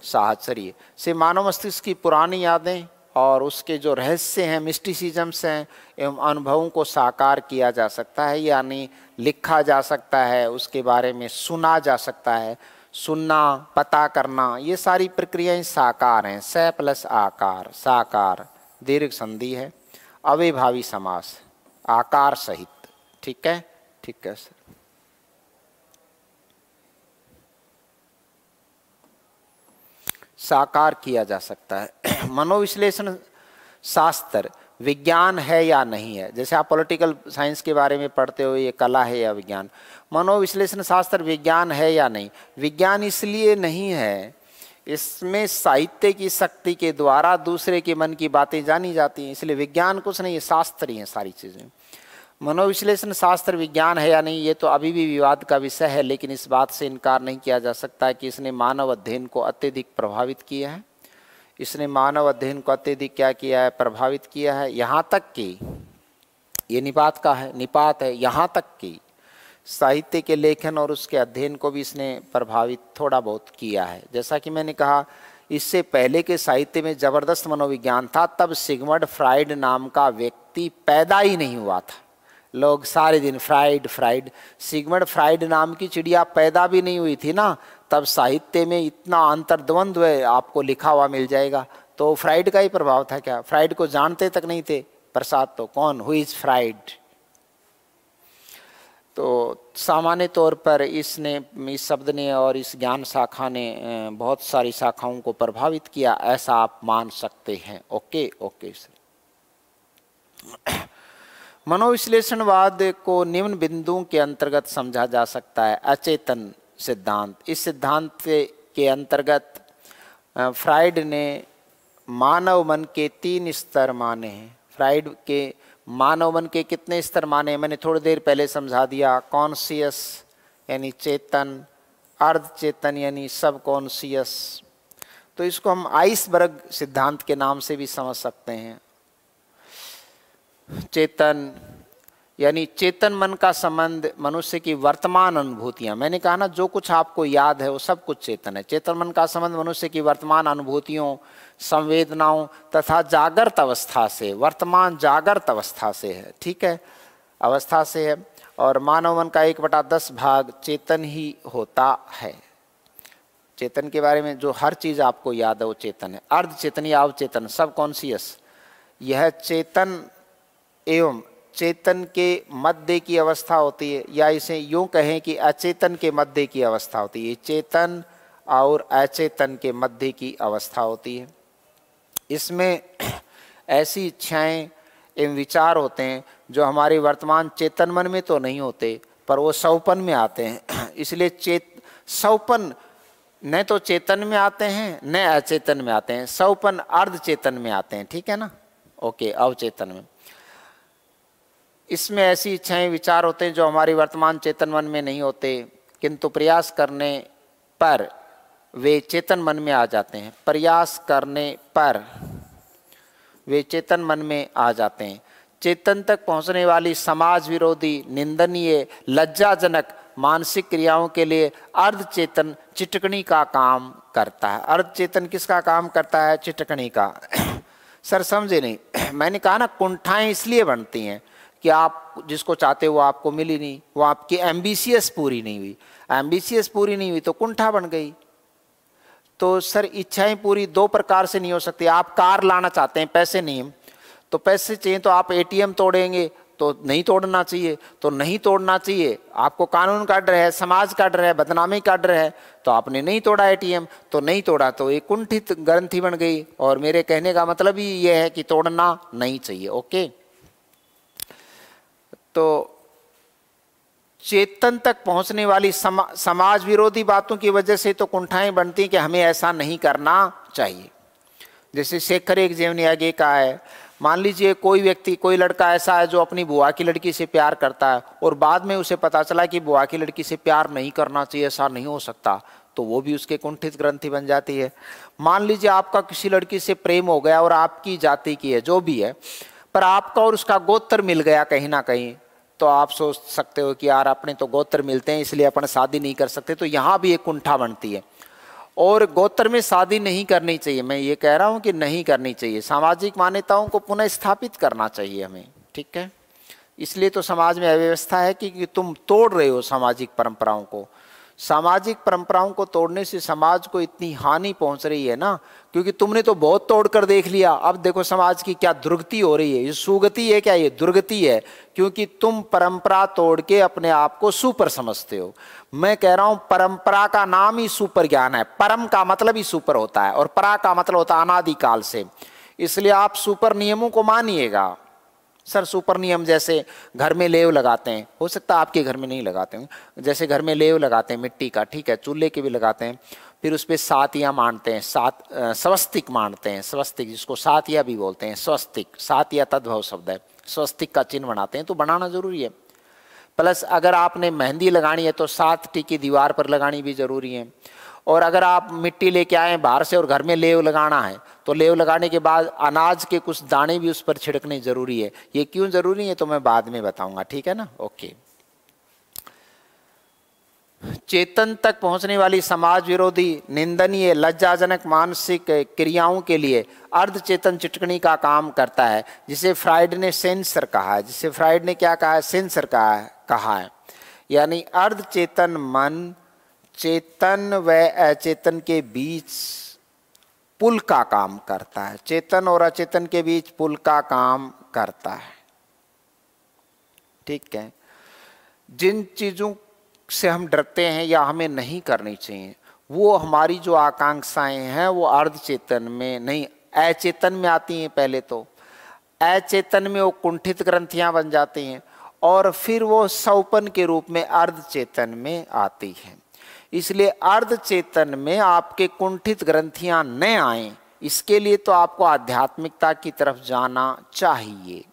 साहचर्य से मानव मस्तिष्क की पुरानी यादें और उसके जो रहस्य हैं, मिस्टिसिजम्स हैं एवं अनुभवों को साकार किया जा सकता है, यानी लिखा जा सकता है, उसके बारे में सुना जा सकता है। सुनना, पता करना, ये सारी प्रक्रियाएं साकार हैं। स प्लस आकार, साकार, दीर्घ संधि है, अव्ययभावी समास, आकार सहित। ठीक है, ठीक है सर। साकार किया जा सकता है। मनोविश्लेषण शास्त्र विज्ञान है या नहीं है? जैसे आप पॉलिटिकल साइंस के बारे में पढ़ते हो, ये कला है या विज्ञान। मनोविश्लेषण शास्त्र विज्ञान है या नहीं? विज्ञान इसलिए नहीं है, इसमें साहित्य की शक्ति के द्वारा दूसरे के मन की बातें जानी जाती हैं, इसलिए विज्ञान कुछ नहीं है, शास्त्र ही है सारी चीज़ें। मनोविश्लेषण शास्त्र विज्ञान है या नहीं, ये तो अभी भी विवाद का विषय है, लेकिन इस बात से इनकार नहीं किया जा सकता कि इसने मानव अध्ययन को अत्यधिक प्रभावित किया है। इसने मानव अध्ययन को अत्यधिक क्या किया है? प्रभावित किया है। यहाँ तक कि ये निपात है, यहाँ तक कि साहित्य के लेखन और उसके अध्ययन को भी इसने प्रभावित थोड़ा बहुत किया है। जैसा कि मैंने कहा, इससे पहले के साहित्य में जबरदस्त मनोविज्ञान था, तब सिगमंड फ्राइड नाम का व्यक्ति पैदा ही नहीं हुआ था। लोग सारे दिन फ्राइड, सिगमंड फ्राइड नाम की चिड़िया पैदा भी नहीं हुई थी ना, तब साहित्य में इतना अंतर्द्वंद्व आपको लिखा हुआ मिल जाएगा। तो फ्राइड का ही प्रभाव था क्या? फ्राइड को जानते तक नहीं थे प्रसाद, तो कौन? Who is fried? तो सामान्य तौर पर इस शब्द ने और इस ज्ञान शाखा ने बहुत सारी शाखाओं को प्रभावित किया, ऐसा आप मान सकते हैं। Okay sir. मनोविश्लेषणवाद को निम्न बिंदुओं के अंतर्गत समझा जा सकता है। अचेतन सिद्धांत, इस सिद्धांत के अंतर्गत फ्राइड ने मानव मन के 3 स्तर माने हैं। फ्राइड के मानव मन के कितने स्तर माने? मैंने थोड़ी देर पहले समझा दिया। कॉन्शियस यानी चेतन, अर्ध चेतन यानी सब कॉन्शियस। तो इसको हम आइसबर्ग सिद्धांत के नाम से भी समझ सकते हैं। चेतन यानी चेतन मन का संबंध मनुष्य की वर्तमान अनुभूतियां, मैंने कहा ना, जो कुछ आपको याद है वो सब कुछ चेतन है। चेतन मन का संबंध मनुष्य की वर्तमान अनुभूतियों, संवेदनाओं तथा जागृत अवस्था से, वर्तमान जागृत अवस्था से है। ठीक है, अवस्था से है। और मानव मन का 1/10 भाग चेतन ही होता है। चेतन के बारे में जो हर चीज आपको याद है वो चेतन है। अर्ध चेतन या अवचेतन, सब कॉन्शियस, यह चेतन एवं चेतन के मध्य की अवस्था होती है, या इसे यूं कहें कि अचेतन के मध्य की अवस्था होती है। चेतन और अचेतन के मध्य की अवस्था होती है। इसमें ऐसी इच्छाएं एवं विचार होते हैं जो हमारे वर्तमान चेतन मन में तो नहीं होते, पर वो सौपन में आते हैं। इसलिए सौपन न तो चेतन में आते हैं न अचेतन में आते हैं, सौपन अर्ध चेतन में आते हैं। ठीक है ना? ओके, अवचेतन में। इसमें ऐसी इच्छाएं विचार होते हैं जो हमारी वर्तमान चेतन मन में नहीं होते, किंतु प्रयास करने पर वे चेतन मन में आ जाते हैं। प्रयास करने पर वे चेतन मन में आ जाते हैं। चेतन तक पहुंचने वाली समाज विरोधी, निंदनीय, लज्जाजनक मानसिक क्रियाओं के लिए अर्ध चेतन चिटकनी का काम करता है। अर्ध चेतन किसका काम करता है? चिटकनी का। सर समझे नहीं? मैंने कहा ना, कुंठाएं इसलिए बनती हैं कि आप जिसको चाहते हो वो आपको मिली नहीं, वो आपकी एम्बिशियस पूरी नहीं हुई। एम्बिशियस पूरी नहीं हुई तो कुंठा बन गई। तो सर इच्छाएं पूरी 2 प्रकार से नहीं हो सकती। आप कार लाना चाहते हैं, पैसे नहीं, तो पैसे चाहिए तो आप एटीएम तोड़ेंगे तो नहीं तोड़ना चाहिए, तो नहीं तोड़ना चाहिए, आपको कानून का डर है, समाज का डर है, बदनामी का डर है, तो आपने नहीं तोड़ा एटीएम, तो नहीं तोड़ा तो एक कुंठित ग्रंथि बन गई। और मेरे कहने का मतलब ही यह है कि तोड़ना नहीं चाहिए। ओके, तो चेतन तक पहुंचने वाली समाज विरोधी बातों की वजह से तो कुंठाएं बनती कि हमें ऐसा नहीं करना चाहिए। जैसे शेखर एक जीवनी आगे का है, मान लीजिए कोई व्यक्ति, कोई लड़का ऐसा है जो अपनी बुआ की लड़की से प्यार करता है और बाद में उसे पता चला कि बुआ की लड़की से प्यार नहीं करना चाहिए, ऐसा नहीं हो सकता, तो वो भी उसके कुंठित ग्रंथि बन जाती है। मान लीजिए आपका किसी लड़की से प्रेम हो गया और आपकी जाति की है, जो भी है, पर आपका और उसका गोत्र मिल गया कहीं ना कहीं, तो आप सोच सकते हो कि यार अपने तो गोत्र मिलते हैं इसलिए अपन शादी नहीं कर सकते, तो यहाँ भी एक कुंठा बनती है। और गोत्र में शादी नहीं करनी चाहिए, मैं ये कह रहा हूँ कि नहीं करनी चाहिए, सामाजिक मान्यताओं को पुनः स्थापित करना चाहिए हमें, ठीक है। इसलिए तो समाज में अव्यवस्था है कि तुम तोड़ रहे हो सामाजिक परंपराओं को। सामाजिक परंपराओं को तोड़ने से समाज को इतनी हानि पहुंच रही है ना, क्योंकि तुमने तो बहुत तोड़ कर देख लिया, अब देखो समाज की क्या दुर्गति हो रही है। ये सुगति है क्या, ये दुर्गति है, क्योंकि तुम परंपरा तोड़ के अपने आप को सुपर समझते हो। मैं कह रहा हूं परंपरा का नाम ही सुपर ज्ञान है, परम का मतलब ही सुपर होता है और परा का मतलब होता है अनादिकाल से, इसलिए आप सुपर नियमों को मानिएगा। सर सुपर नियम जैसे घर में लेव लगाते हैं, हो सकता है आपके घर में नहीं लगाते हों, जैसे घर में लेव लगाते हैं मिट्टी का, ठीक है, चूल्हे के भी लगाते हैं, फिर उस पर सातिया मानते हैं, स्वस्तिक मानते हैं, स्वस्तिक जिसको सातिया भी बोलते हैं, स्वस्तिक, सातिया तद्भव शब्द है, स्वस्तिक का चिन्ह बनाते हैं, तो बनाना जरूरी है। प्लस अगर आपने मेहंदी लगानी है तो 7 टिकी दीवार पर लगानी भी जरूरी है। और अगर आप मिट्टी लेके आए बाहर से और घर में लेव लगाना है तो लेव लगाने के बाद अनाज के कुछ दाने भी उस पर छिड़कने जरूरी है। ये क्यों जरूरी है तो मैं बाद में बताऊंगा, ठीक है ना। ओके, चेतन तक पहुंचने वाली समाज विरोधी, निंदनीय, लज्जाजनक मानसिक क्रियाओं के लिए अर्ध चेतन चिटकनी का काम करता है, जिसे फ्राइड ने सेंसर कहा है। जिसे फ्राइड ने क्या कहा है, सेंसर कहा है। यानी अर्ध चेतन मन चेतन व अचेतन के बीच पुल का काम करता है, चेतन और अचेतन के बीच पुल का काम करता है, ठीक है। जिन चीजों से हम डरते हैं या हमें नहीं करनी चाहिए, वो हमारी जो आकांक्षाएं हैं वो अर्ध चेतन में नहीं, अचेतन में आती हैं। पहले तो अचेतन में वो कुंठित ग्रंथियां बन जाती हैं और फिर वो सौपन के रूप में अर्ध चेतन में आती हैं। इसलिए अर्ध चेतन में आपके कुंठित ग्रंथियां न आए, इसके लिए तो आपको आध्यात्मिकता की तरफ जाना चाहिए,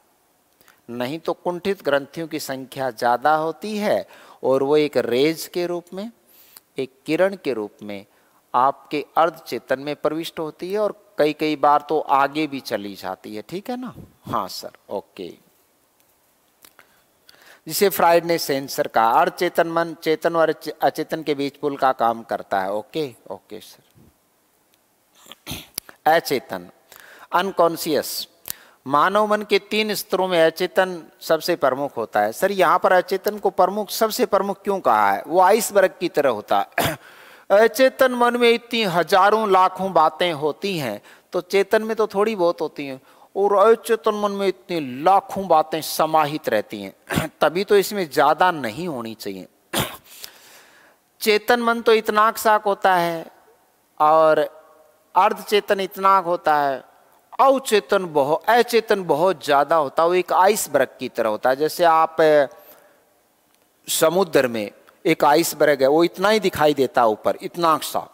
नहीं तो कुंठित ग्रंथियों की संख्या ज्यादा होती है और वो एक रेज के रूप में, एक किरण के रूप में आपके अर्ध चेतन में प्रविष्ट होती है और कई बार तो आगे भी चली जाती है, ठीक है ना। हाँ सर, ओके। जिसे फ्राइड ने सेंसर कहा, अर्ध चेतन मन चेतन और अचेतन के बीच पुल का काम करता है। Okay okay sir. अचेतन, अनकॉन्शियस, मानव मन के 3 स्तरों में अचेतन सबसे प्रमुख होता है। सर यहाँ पर अचेतन को प्रमुख, सबसे प्रमुख क्यों कहा है, वो आइसबर्ग की तरह होता है। अचेतन मन में इतनी हजारों लाखों बातें होती हैं, तो चेतन में तो थोड़ी बहुत होती हैं, और अचेतन मन में इतनी लाखों बातें समाहित रहती हैं, तभी तो इसमें ज्यादा नहीं होनी चाहिए। चेतन मन तो इतनाक साक होता है और अर्ध चेतन इतनाक होता है, अचेतन बहुत ज्यादा होता है, वो एक आइसबर्ग की तरह होता है। जैसे आप समुद्र में एक आइसबर्ग है, वो इतना ही दिखाई देता है ऊपर, इतना सा,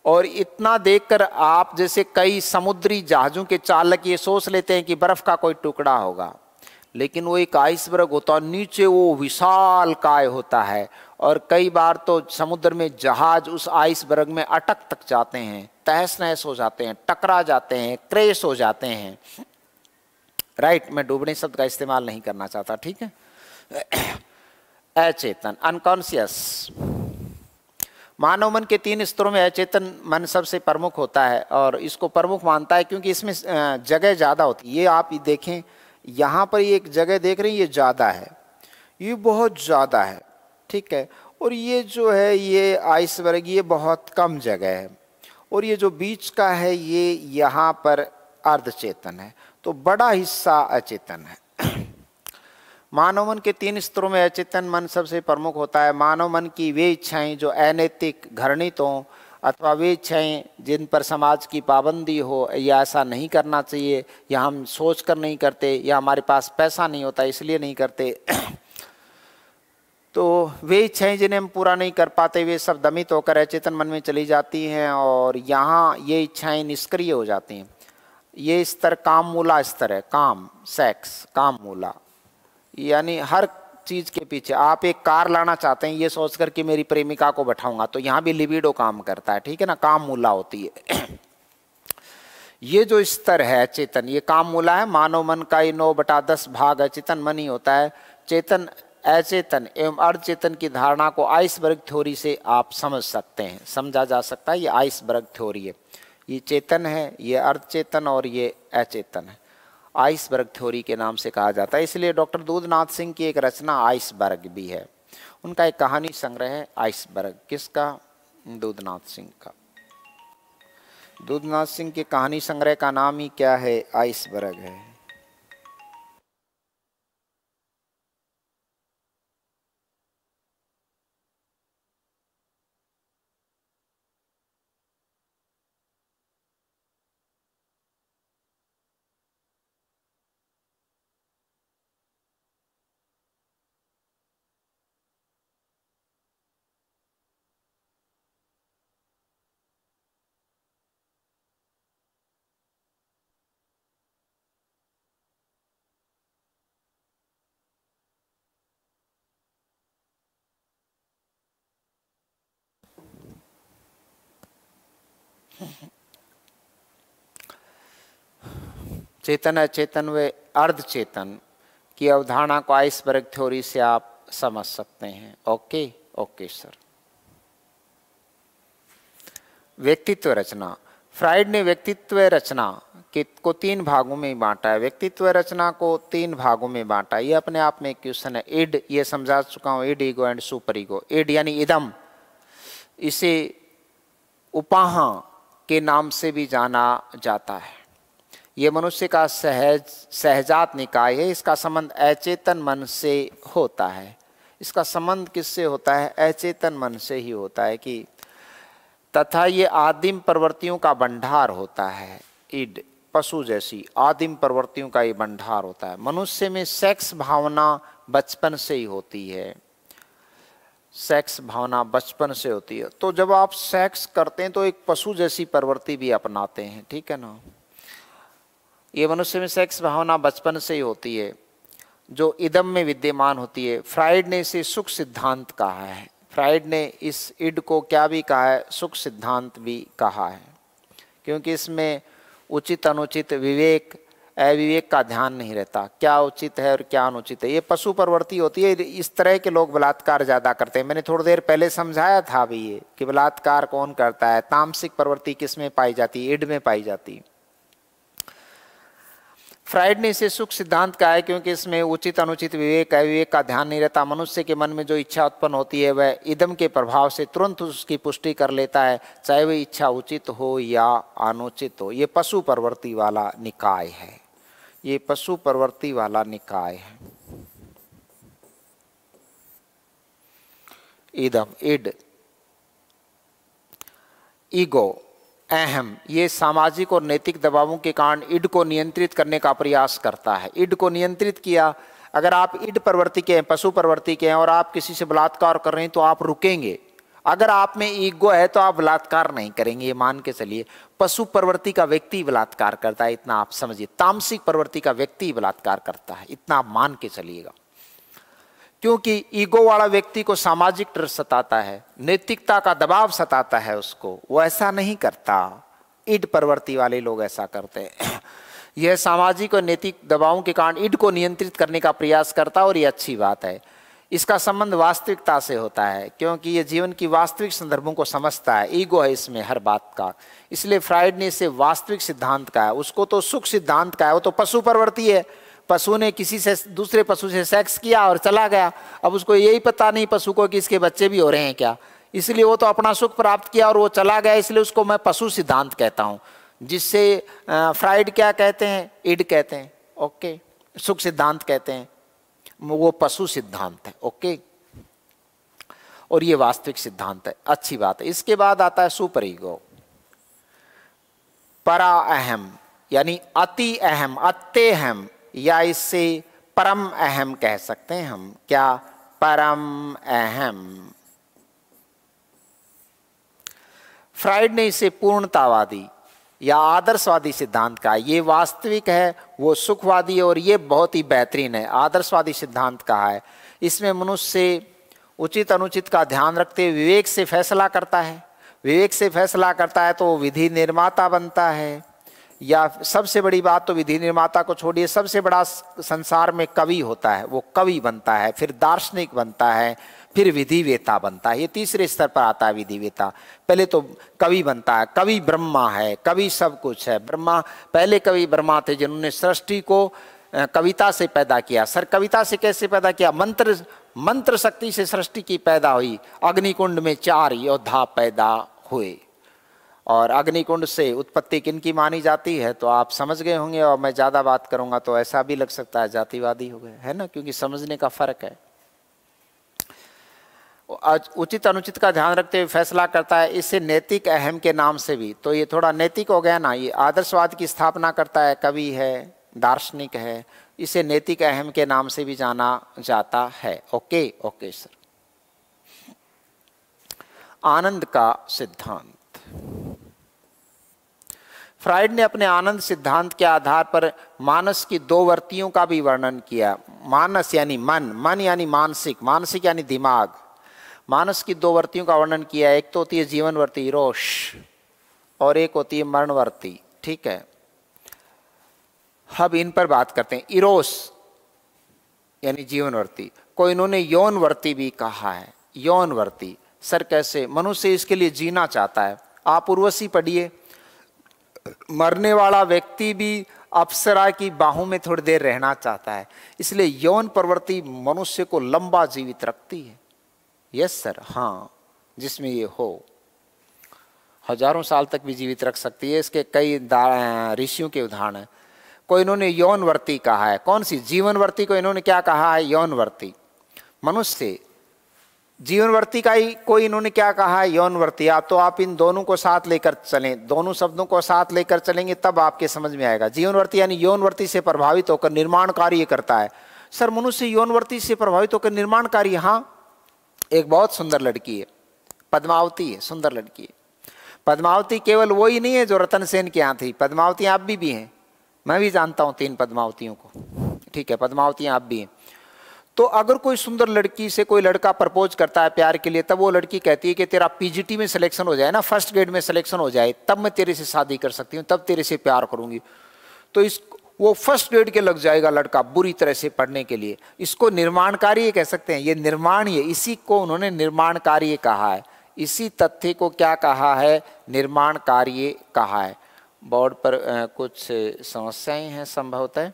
और इतना देखकर आप जैसे कई समुद्री जहाजों के चालक ये सोच लेते हैं कि बर्फ का कोई टुकड़ा होगा, लेकिन वो एक आइसबर्ग होता है, नीचे वो विशाल काय होता है, और कई बार तो समुद्र में जहाज उस आइसबर्ग में अटक तक जाते हैं, तहस नहस हो जाते हैं, टकरा जाते हैं, क्रैश हो जाते हैं। राइट, मैं डूबने शब्द का इस्तेमाल नहीं करना चाहता, ठीक है। अचेतन, अनकॉन्शियस, मानव मन के 3 स्तरों में अचेतन मन सबसे प्रमुख होता है, और इसको प्रमुख मानता है क्योंकि इसमें जगह ज्यादा होती है। ये आप देखें, यहाँ पर ये एक जगह देख रहे हैं, ये ज्यादा है, ये बहुत ज्यादा है, ठीक है, और ये जो है ये आइसबर्ग, ये बहुत कम जगह है, और ये जो बीच का है ये यहाँ पर अर्धचेतन है। तो बड़ा हिस्सा अचेतन है। मानव मन के 3 स्तरों में अचेतन मन सबसे प्रमुख होता है। मानव मन की वे इच्छाएं जो अनैतिक, घृणित हों, अथवा वे इच्छाएं जिन पर समाज की पाबंदी हो, या ऐसा नहीं करना चाहिए, या हम सोच कर नहीं करते, या हमारे पास पैसा नहीं होता इसलिए नहीं करते तो वे इच्छाएं जिन्हें हम पूरा नहीं कर पाते, वे सब दमित होकर अचेतन मन में चली जाती हैं और यहाँ ये इच्छाएं निष्क्रिय हो जाती हैं। ये स्तर काम मूला स्तर है। काम, सेक्स, काम मूला, यानी हर चीज के पीछे आप एक कार लाना चाहते हैं ये सोचकर कि मेरी प्रेमिका को बैठाऊंगा, तो यहाँ भी लिबिडो काम करता है, ठीक है ना, काम मूला होती है ये जो स्तर है चेतन, ये काम मूला है। मानव मन का ये 9/10 भाग अचेतन मन ही होता है। चेतन, अचेतन एवं अर्धचेतन की धारणा को आइसबर्ग थ्योरी से आप समझ सकते हैं, समझा जा सकता है। ये आइसबर्ग थ्योरी है, ये चेतन है, ये अर्धचेतन और ये अचेतन है। आइसबर्ग थ्योरी के नाम से कहा जाता है। इसलिए डॉक्टर दूधनाथ सिंह की एक रचना आइसबर्ग भी है। उनका एक कहानी संग्रह है आइसबर्ग। किसका? दूधनाथ सिंह का। दूधनाथ सिंह के कहानी संग्रह का नाम ही क्या है? आइसबर्ग है। चेतन, अचेतन व अर्धचेतन की अवधारणा को आइसबर्ग थ्योरी से आप समझ सकते हैं। Okay, okay sir. व्यक्तित्व रचना। फ्राइड ने व्यक्तित्व रचना को 3 भागों में बांटा है। व्यक्तित्व रचना को 3 भागों में बांटा। ये अपने आप में एक क्वेश्चन है। इड, ये समझा चुका हूँ, id, ego and super ego. Id यानी इदम, इसे उपाह के नाम से भी जाना जाता है। ये मनुष्य का सहजात निकाय है। इसका संबंध अचेतन मन से होता है। इसका संबंध किससे होता है? अचेतन मन से ही होता है कि तथा ये आदिम प्रवृत्तियों का भंडार होता है। इड, पशु जैसी आदिम प्रवृत्तियों का ये भंडार होता है। मनुष्य में सेक्स भावना बचपन से ही होती है। सेक्स भावना बचपन से होती है। तो जब आप सेक्स करते हैं तो एक पशु जैसी प्रवृत्ति भी अपनाते हैं, ठीक है ना। ये मनुष्य में सेक्स भावना बचपन से ही होती है जो इदम में विद्यमान होती है। फ्राइड ने इसे सुख सिद्धांत कहा है। फ्राइड ने इस इड को क्या भी कहा है? सुख सिद्धांत भी कहा है, क्योंकि इसमें उचित अनुचित, विवेक अविवेक का ध्यान नहीं रहता। क्या उचित है और क्या अनुचित है, ये पशु प्रवृत्ति होती है। इस तरह के लोग बलात्कार ज़्यादा करते हैं। मैंने थोड़ी देर पहले समझाया था भी ये कि बलात्कार कौन करता है। तामसिक प्रवृत्ति किस में पाई जाती है? इड में पाई जाती है। फ्राइड ने इसे सुख सिद्धांत कहा है क्योंकि इसमें उचित अनुचित, विवेक अविवेक का ध्यान नहीं रहता। मनुष्य के मन में जो इच्छा उत्पन्न होती है वह इदम के प्रभाव से तुरंत उसकी पुष्टि कर लेता है, चाहे वह इच्छा उचित हो या अनुचित हो। ये पशु प्रवृत्ति वाला निकाय है। ये पशु प्रवृत्ति वाला निकाय है। इदम, इड, ईगो, अहम, ये सामाजिक और नैतिक दबावों के कारण इड को नियंत्रित करने का प्रयास करता है। इड को नियंत्रित किया। अगर आप इड प्रवृत्ति के हैं, पशु प्रवृत्ति के हैं और आप किसी से बलात्कार कर रहे हैं तो आप रुकेंगे। अगर आप में ईगो है तो आप बलात्कार नहीं करेंगे, ये मान के चलिए। पशु प्रवृत्ति का व्यक्ति बलात्कार करता है, इतना आप समझिए। तामसिक प्रवृत्ति का व्यक्ति बलात्कार करता है, इतना आप मान के चलिएगा। क्योंकि ईगो वाला व्यक्ति को सामाजिक डर सताता है, नैतिकता का दबाव सताता है उसको, वो ऐसा नहीं करता। इड प्रवृत्ति वाले लोग ऐसा करते हैं। यह सामाजिक और नैतिक दबावों के कारण इड को नियंत्रित करने का प्रयास करता है और ये अच्छी बात है। इसका संबंध वास्तविकता से होता है क्योंकि ये जीवन की वास्तविक संदर्भों को समझता है। ईगो है इसमें हर बात का, इसलिए फ्राइड ने इसे वास्तविक सिद्धांत कहा है। उसको तो सुख सिद्धांत का है, वो तो पशु प्रवृत्ति है। पशु ने किसी से, दूसरे पशु से सेक्स किया और चला गया। अब उसको यही पता नहीं पशु को कि इसके बच्चे भी हो रहे हैं क्या, इसलिए वो तो अपना सुख प्राप्त किया और वो चला गया, इसलिए उसको मैं पशु सिद्धांत कहता हूँ। जिससे फ्राइड क्या कहते हैं, इड कहते हैं। ओके, सुख सिद्धांत कहते हैं, वो पशु सिद्धांत है। ओके, और ये वास्तविक सिद्धांत है, अच्छी बात है। इसके बाद आता है सुपर ईगो, परा अहम यानी अति अहम, अत्यहम, या इससे परम अहम कह सकते हैं हम। क्या? परम अहम। फ्राइड ने इसे पूर्णतावादी या आदर्शवादी सिद्धांत कहा। ये वास्तविक है, वो सुखवादी है, और ये बहुत ही बेहतरीन है, आदर्शवादी सिद्धांत कहा है। इसमें मनुष्य उचित अनुचित का ध्यान रखते हुए विवेक से फैसला करता है। विवेक से फैसला करता है तो वो विधि निर्माता बनता है। या सबसे बड़ी बात तो विधि निर्माता को छोड़िए, सबसे बड़ा संसार में कवि होता है, वो कवि बनता है, फिर दार्शनिक बनता है, फिर विधिवेता बनता है। ये तीसरे स्तर पर आता है विधिवेता। पहले तो कवि बनता है, कवि ब्रह्मा है, कवि सब कुछ है। ब्रह्मा, पहले कवि ब्रह्मा थे जिन्होंने सृष्टि को कविता से पैदा किया। सर कविता से कैसे पैदा किया? मंत्र शक्ति से सृष्टि की पैदा हुई। अग्निकुंड में 4 योद्धा पैदा हुए, और अग्निकुंड से उत्पत्ति किनकी मानी जाती है तो आप समझ गए होंगे। और मैं ज़्यादा बात करूंगा तो ऐसा भी लग सकता है जातिवादी हो गए, है ना, क्योंकि समझने का फर्क है। उचित अनुचित का ध्यान रखते हुए फैसला करता है, इससे नैतिक अहम के नाम से भी, तो ये थोड़ा नैतिक हो गया ना। ये आदर्शवाद की स्थापना करता है, कवि है, दार्शनिक है, इसे नैतिक अहम के नाम से भी जाना जाता है। Okay okay sir. आनंद का सिद्धांत, फ्राइड ने अपने आनंद सिद्धांत के आधार पर मानस की 2 वृत्तियों का भी वर्णन किया। मानस यानी मन, मन यानी मानसिक, मानसिक यानी दिमाग। मानस की 2 वृत्तियों का वर्णन किया। एक तो होती है जीवन वृत्ति इरोश, और एक होती है मरण वृत्ति। ठीक है, अब इन पर बात करते हैं। इरोस यानी जीवन वृत्ति को इन्होंने यौन वृत्ति भी कहा है। यौन वृत्ति सर कैसे? मनुष्य इसके लिए जीना चाहता है। आप उर्वशी पढ़िए, मरने वाला व्यक्ति भी अप्सरा की बाहों में थोड़ी देर रहना चाहता है, इसलिए यौन प्रवृत्ति मनुष्य को लंबा जीवित रखती है। यस सर, हाँ, जिसमें ये हो हजारों साल तक भी जीवित रख सकती है। इसके कई ऋषियों के उदाहरण हैं। को इन्होंने यौन वृत्ति कहा है। कौन सी? जीवन वृत्ति को इन्होंने क्या कहा है? यौन वृत्ति। मनुष्य जीवन वृत्ति का ही कोई इन्होंने क्या कहा है? यौन वृत्ति। आप तो आप इन दोनों को साथ लेकर चलें, दोनों शब्दों को साथ लेकर चलेंगे तब आपके समझ में आएगा। जीवन वृत्ति यानी यौन वृत्ति से प्रभावित होकर निर्माण कार्य करता है। सर मनुष्य यौन वृत्ति से प्रभावित होकर निर्माण कार्य? हाँ, एक बहुत सुंदर लड़की है, पद्मावती है, सुंदर लड़की है। पद्मावती केवल वही नहीं है जो रतन सेन के यहाँ थी, पद्मावती आप भी हैं। मैं भी जानता हूँ 3 पद्मावतियों को। ठीक है, पद्मावतियाँ आप भी हैं। तो अगर कोई सुंदर लड़की से कोई लड़का प्रपोज करता है प्यार के लिए, तब वो लड़की कहती है कि तेरा पीजीटी में सिलेक्शन हो जाए ना, फर्स्ट ग्रेड में सिलेक्शन हो जाए, तब मैं तेरे से शादी कर सकती हूँ, तब तेरे से प्यार करूंगी। तो वो फर्स्ट ग्रेड के लग जाएगा लड़का बुरी तरह से पढ़ने के लिए। इसको निर्माण कार्य कह सकते हैं। ये निर्माण है, इसी को उन्होंने निर्माण कार्य कहा है। इसी तथ्य को क्या कहा है? निर्माण कार्य कहा है। बोर्ड पर कुछ समस्याएं हैं संभवतः।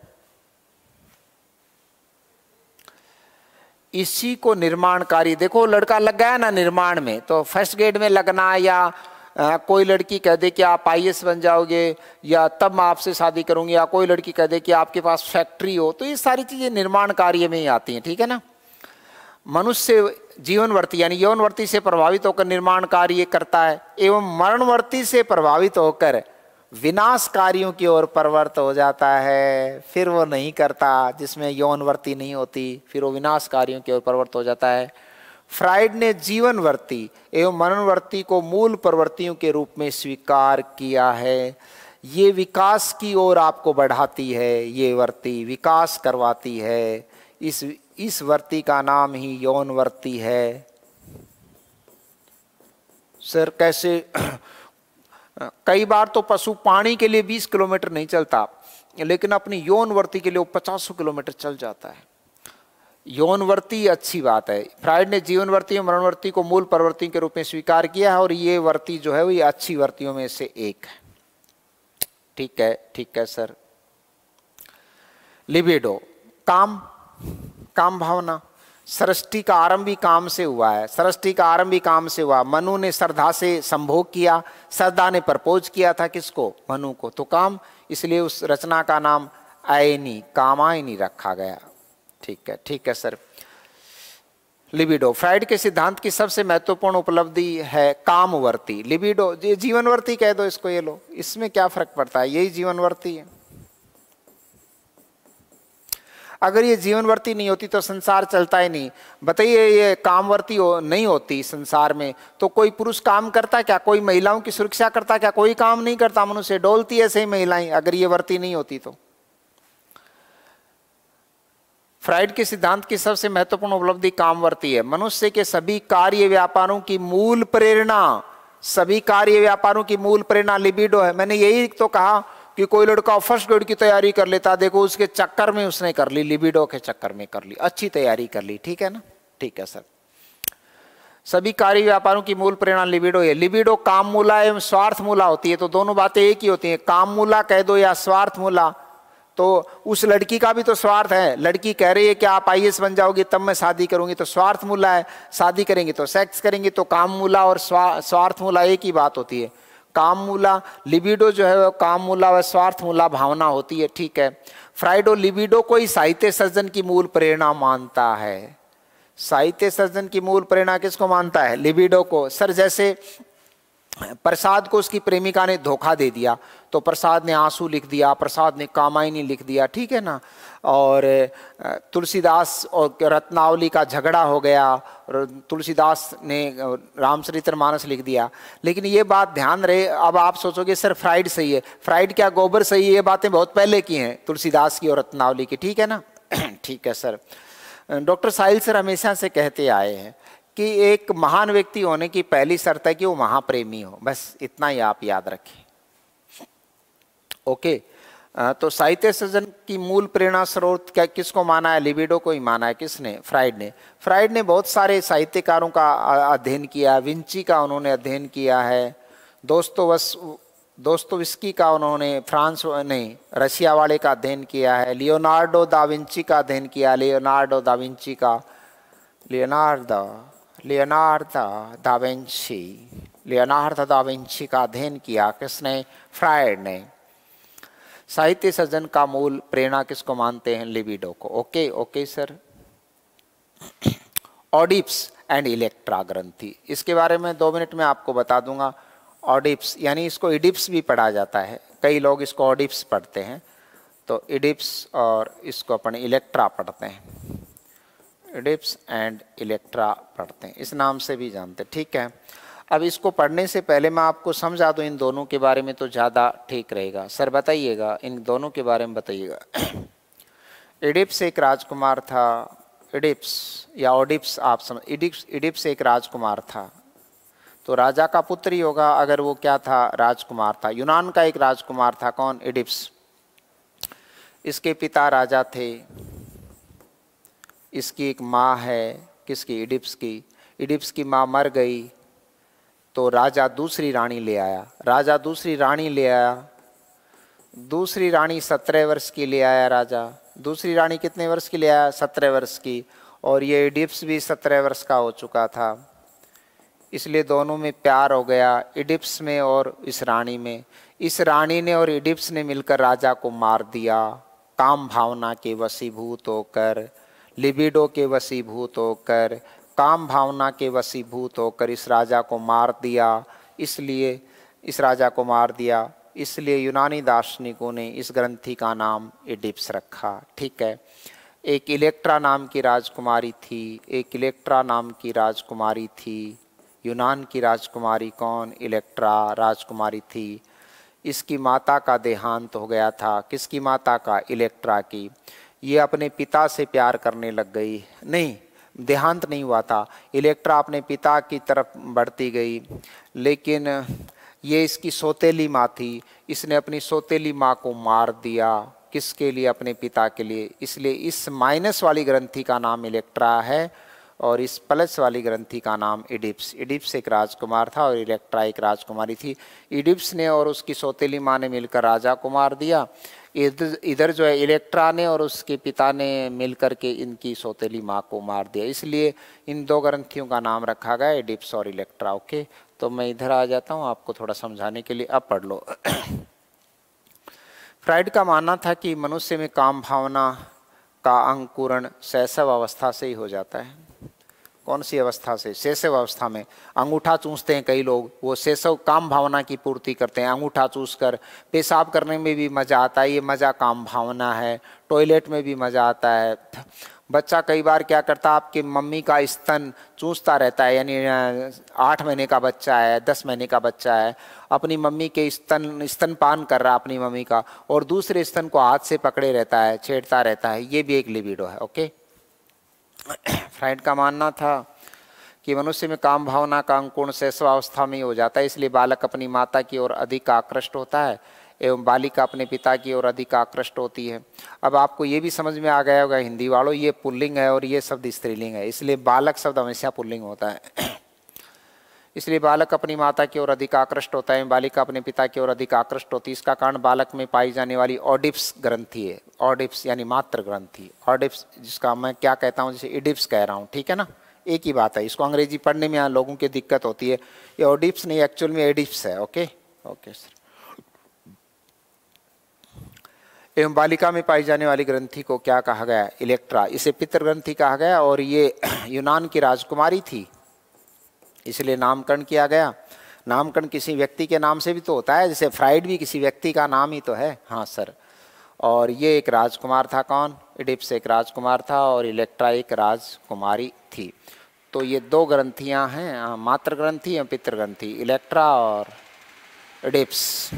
इसी को निर्माण कार्य, देखो लड़का लग गया ना निर्माण में, तो फर्स्ट ग्रेड में लगना, या कोई लड़की कह दे कि आप IAS बन जाओगे या तब मैं आपसे शादी करूंगी, या कोई लड़की कह दे कि आपके पास फैक्ट्री हो, तो ये सारी चीजें निर्माण कार्य में ही आती हैं। ठीक है ना। मनुष्य जीवनवर्ती यानी यौनवर्ती से प्रभावित होकर निर्माण कार्य करता है, एवं मरणवर्ती से प्रभावित होकर विनाश कार्यों की ओर प्रवृत्त हो जाता है। फिर वो नहीं करता, जिसमें यौनवर्ती नहीं होती, फिर वो विनाश कार्यों की ओर प्रवृत्त हो जाता है। फ्राइड ने जीवनवर्ती एवं मरणवर्ती को मूल प्रवृत्तियों के रूप में स्वीकार किया है। ये विकास की ओर आपको बढ़ाती है, ये वर्ती विकास करवाती है। इस वर्ती का नाम ही यौनवर्ती है। सर कैसे? कई बार तो पशु पानी के लिए 20 किलोमीटर नहीं चलता, लेकिन अपनी यौनवर्ती के लिए वो 50 किलोमीटर चल जाता है। यौनवर्ती अच्छी बात है। फ्राइड ने जीवनवर्ती और मरणवर्ती को मूल प्रवृत्ति के रूप में स्वीकार किया है, और ये वर्ती जो है वो ये अच्छी वर्तियों में से एक है। ठीक है सर। लिबिडो, काम भावना, सृष्टि का आरंभ भी काम से हुआ है, सृष्टि का आरंभ भी काम से हुआ। मनु ने श्रद्धा से संभोग किया, श्रद्धा ने प्रपोज किया था किसको? मनु को, तो काम, इसलिए उस रचना का नाम आयनी, कामायनी रखा गया। ठीक है सर। लिबिडो, फ्राइड के सिद्धांत की सबसे महत्वपूर्ण उपलब्धि है कामवर्ती। लिबिडो जीवनवर्ती कह दो इसको, ये लो, इसमें क्या फर्क पड़ता है, यही जीवनवर्ती है। अगर ये जीवनवर्ती नहीं होती तो संसार चलता ही नहीं। बताइए, ये कामवर्ती नहीं होती संसार में तो कोई पुरुष काम करता क्या? कोई महिलाओं की सुरक्षा करता क्या? कोई काम नहीं करता। मनुष्य डोलती ऐसे ही महिलाएं, अगर ये वर्ती नहीं होती तो। फ्राइड के सिद्धांत की सबसे महत्वपूर्ण उपलब्धि कामवर्ती है। मनुष्य के सभी कार्य व्यापारों की मूल प्रेरणा, सभी कार्य व्यापारों की मूल प्रेरणा लिबिडो है। मैंने यही तो कहा कि कोई लड़का फर्स्ट ग्रेड की तैयारी कर लेता, देखो उसके चक्कर में उसने कर ली, लिबिडो के चक्कर में कर ली, अच्छी तैयारी कर ली। ठीक है ना? ठीक है सर। सभी कार्य व्यापारों की मूल प्रेरणा लिबिडो है। लिबिडो काम मूला एवं स्वार्थ मूला होती है, तो दोनों बातें एक ही होती हैं। काम मूला कह दो या स्वार्थ मूला, तो उस लड़की का भी तो स्वार्थ है। लड़की कह रही है कि आप IAS बन जाओगी तब मैं शादी करूंगी, तो स्वार्थ मूला है। शादी करेंगी तो सेक्स करेंगी, तो काम मूला और स्वार्थ मूला एक ही बात होती है। काम मूला लिबिडो जो है वो काम मूला व स्वार्थ मूला भावना होती है। ठीक है। फ्राइडो लिबिडो को ही साहित्य सर्जन की मूल प्रेरणा मानता है। साहित्य सर्जन की मूल प्रेरणा किसको मानता है? लिबिडो को। सर जैसे प्रसाद को उसकी प्रेमिका ने धोखा दे दिया तो प्रसाद ने आंसू लिख दिया, प्रसाद ने कामायनी लिख दिया। ठीक है ना? और तुलसीदास और रत्नावली का झगड़ा हो गया, तुलसीदास ने रामचरितमानस लिख दिया। लेकिन ये बात ध्यान रहे, अब आप सोचोगे सर फ्राइड सही है, फ्राइड क्या गोबर सही है? ये बातें बहुत पहले की हैं, तुलसीदास की और रत्नावली की। ठीक है ना? ठीक है सर। डॉक्टर साहिल सर हमेशा से कहते आए हैं कि एक महान व्यक्ति होने की पहली शर्त है कि वो महाप्रेमी हो, बस इतना ही आप याद रखें। ओके। तो साहित्य सृजन की मूल प्रेरणा स्रोत क्या किसको माना है? लिबिडो को ही माना है। किसने? फ्राइड ने। फ्राइड ने बहुत सारे साहित्यकारों का अध्ययन किया। विंची का उन्होंने अध्ययन किया है, दोस्तोविस्की का उन्होंने रशिया वाले का अध्ययन किया है, लियोनार्डो दा विंची का अध्ययन किया, लियोनार्डो दा विंची का अध्ययन किया। किसने? फ्राइड ने। साहित्य सृजन का मूल प्रेरणा किसको मानते हैं? लिबिडो को। Okay sir. Oedipus and Electra ग्रंथि, इसके बारे में 2 मिनट में आपको बता दूंगा। ऑडिप्स यानी इसको इडिप्स भी पढ़ा जाता है, कई लोग इसको ऑडिप्स पढ़ते हैं, तो इडिप्स और इसको अपन इलेक्ट्रा पढ़ते हैं। इडिप्स एंड इलेक्ट्रा पढ़ते हैं, इस नाम से भी जानते हैं। ठीक है। अब इसको पढ़ने से पहले मैं आपको समझा दूं इन दोनों के बारे में तो ज़्यादा ठीक रहेगा। सर बताइएगा, इन दोनों के बारे में बताइएगा। इडिप्स एक राजकुमार था। इडिप्स या ओडिप्स आप समझ, इडिप्स एक राजकुमार था, तो राजा का पुत्र ही होगा अगर वो क्या था? राजकुमार था। यूनान का एक राजकुमार था। कौन? इडिप्स। इसके पिता राजा थे। इसकी एक माँ है। किसकी? इडिप्स की। इडिप्स की माँ मर गई तो राजा दूसरी रानी ले आया। राजा दूसरी रानी ले आया। दूसरी रानी 17 वर्ष की ले आया राजा। दूसरी रानी कितने वर्ष की ले आया? 17 वर्ष की। और ये इडिप्स भी 17 वर्ष का हो चुका था, इसलिए दोनों में प्यार हो गया, इडिप्स में और इस रानी में। इस रानी ने और इडिप्स ने मिलकर राजा को मार दिया। काम भावना के वशीभूत होकर, लिबिडो के वशीभूत होकर, काम भावना के वशीभूत होकर इस राजा को मार दिया। इसलिए इस राजा को मार दिया, इसलिए यूनानी दार्शनिकों ने इस ग्रंथि का नाम इडिप्स रखा। ठीक है। एक इलेक्ट्रा नाम की राजकुमारी थी। एक इलेक्ट्रा नाम की राजकुमारी थी। यूनान की राजकुमारी कौन? इलेक्ट्रा राजकुमारी थी। इसकी माता का देहांत हो गया था। किसकी माता का? इलेक्ट्रा की। ये अपने पिता से प्यार करने लग गई। नहीं, देहांत नहीं हुआ था, इलेक्ट्रा अपने पिता की तरफ बढ़ती गई, लेकिन ये इसकी सौतेली माँ थी। इसने अपनी सौतेली माँ को मार दिया। किसके लिए? अपने पिता के लिए। इसलिए इस माइनस वाली ग्रंथि का नाम इलेक्ट्रा है और इस पल्स वाली ग्रंथि का नाम इडिप्स। इडिप्स एक राजकुमार था और इलेक्ट्रा एक राजकुमारी थी। इडिप्स ने और उसकी सौतेली माँ ने मिलकर राजा को मार दिया। इधर जो है इलेक्ट्रा ने और उसके पिता ने मिलकर के इनकी सौतेली माँ को मार दिया, इसलिए इन दो ग्रंथियों का नाम रखा गया इडिप्स और इलेक्ट्रा। ओके, तो मैं इधर आ जाता हूँ आपको थोड़ा समझाने के लिए, अब पढ़ लो। फ्राइड का मानना था कि मनुष्य में काम भावना का अंकुरण शैशव अवस्था से ही हो जाता है। कौन सी अवस्था से? शैशव अवस्था में। अंगूठा चूसते हैं कई लोग, वो शैशव काम भावना की पूर्ति करते हैं। अंगूठा चूस कर पेशाब करने में भी मज़ा आता है, ये मज़ा काम भावना है। टॉयलेट में भी मज़ा आता है। बच्चा कई बार क्या करता है, आपकी मम्मी का स्तन चूसता रहता है, यानी 8 महीने का बच्चा है, 10 महीने का बच्चा है, अपनी मम्मी के स्तनपान कर रहा है अपनी मम्मी का, और दूसरे स्तन को हाथ से पकड़े रहता है, छेड़ता रहता है, ये भी एक लिबिडो है। ओके, फ्राइड का मानना था कि मनुष्य में काम भावना का अंकुरण शैशवावस्था में ही हो जाता है, इसलिए बालक अपनी माता की ओर अधिक आकृष्ट होता है एवं बालिका अपने पिता की ओर अधिक आकृष्ट होती है। अब आपको ये भी समझ में आ गया होगा हिंदी वालों, ये पुल्लिंग है और ये शब्द स्त्रीलिंग है, इसलिए बालक शब्द हमेशा पुल्लिंग होता है। इसलिए बालक अपनी माता की ओर अधिक आकृष्ट होता है, बालिका अपने पिता की ओर अधिक आकृष्ट होती है। इसका कारण बालक में पाई जाने वाली ऑडिप्स ग्रंथि है। ऑडिप्स यानी मात्र ग्रंथि, ऑडिप्स जिसका मैं क्या कहता हूँ, जैसे इडिप्स कह रहा हूँ, ठीक है ना, एक ही बात है। इसको अंग्रेजी पढ़ने में यहाँ लोगों की दिक्कत होती है, ये ऑडिप्स नहीं एक्चुअल में एडिप्स है। Okay okay sir. एवं बालिका में पाई जाने वाली ग्रंथि को क्या कहा गया? इलेक्ट्रा। इसे पितृ ग्रंथि कहा गया और ये यूनान की राजकुमारी थी, इसलिए नामकरण किया गया। नामकरण किसी व्यक्ति के नाम से भी तो होता है, जैसे फ्राइड भी किसी व्यक्ति का नाम ही तो है। हाँ सर। और ये एक राजकुमार था, कौन? इडिप्स एक राजकुमार था और इलेक्ट्रा एक राजकुमारी थी। तो ये दो ग्रंथियां हैं, मातृ ग्रंथि और पितृ ग्रंथि, इलेक्ट्रा और इडिप्स।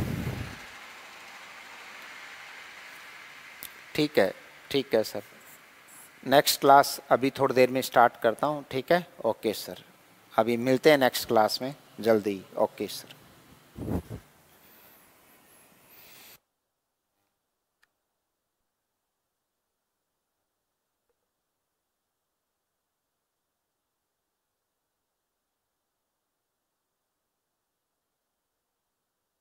ठीक है सर। नेक्स्ट क्लास अभी थोड़ी देर में स्टार्ट करता हूँ, ठीक है? ओके सर, अभी मिलते हैं नेक्स्ट क्लास में जल्दी। Okay sir.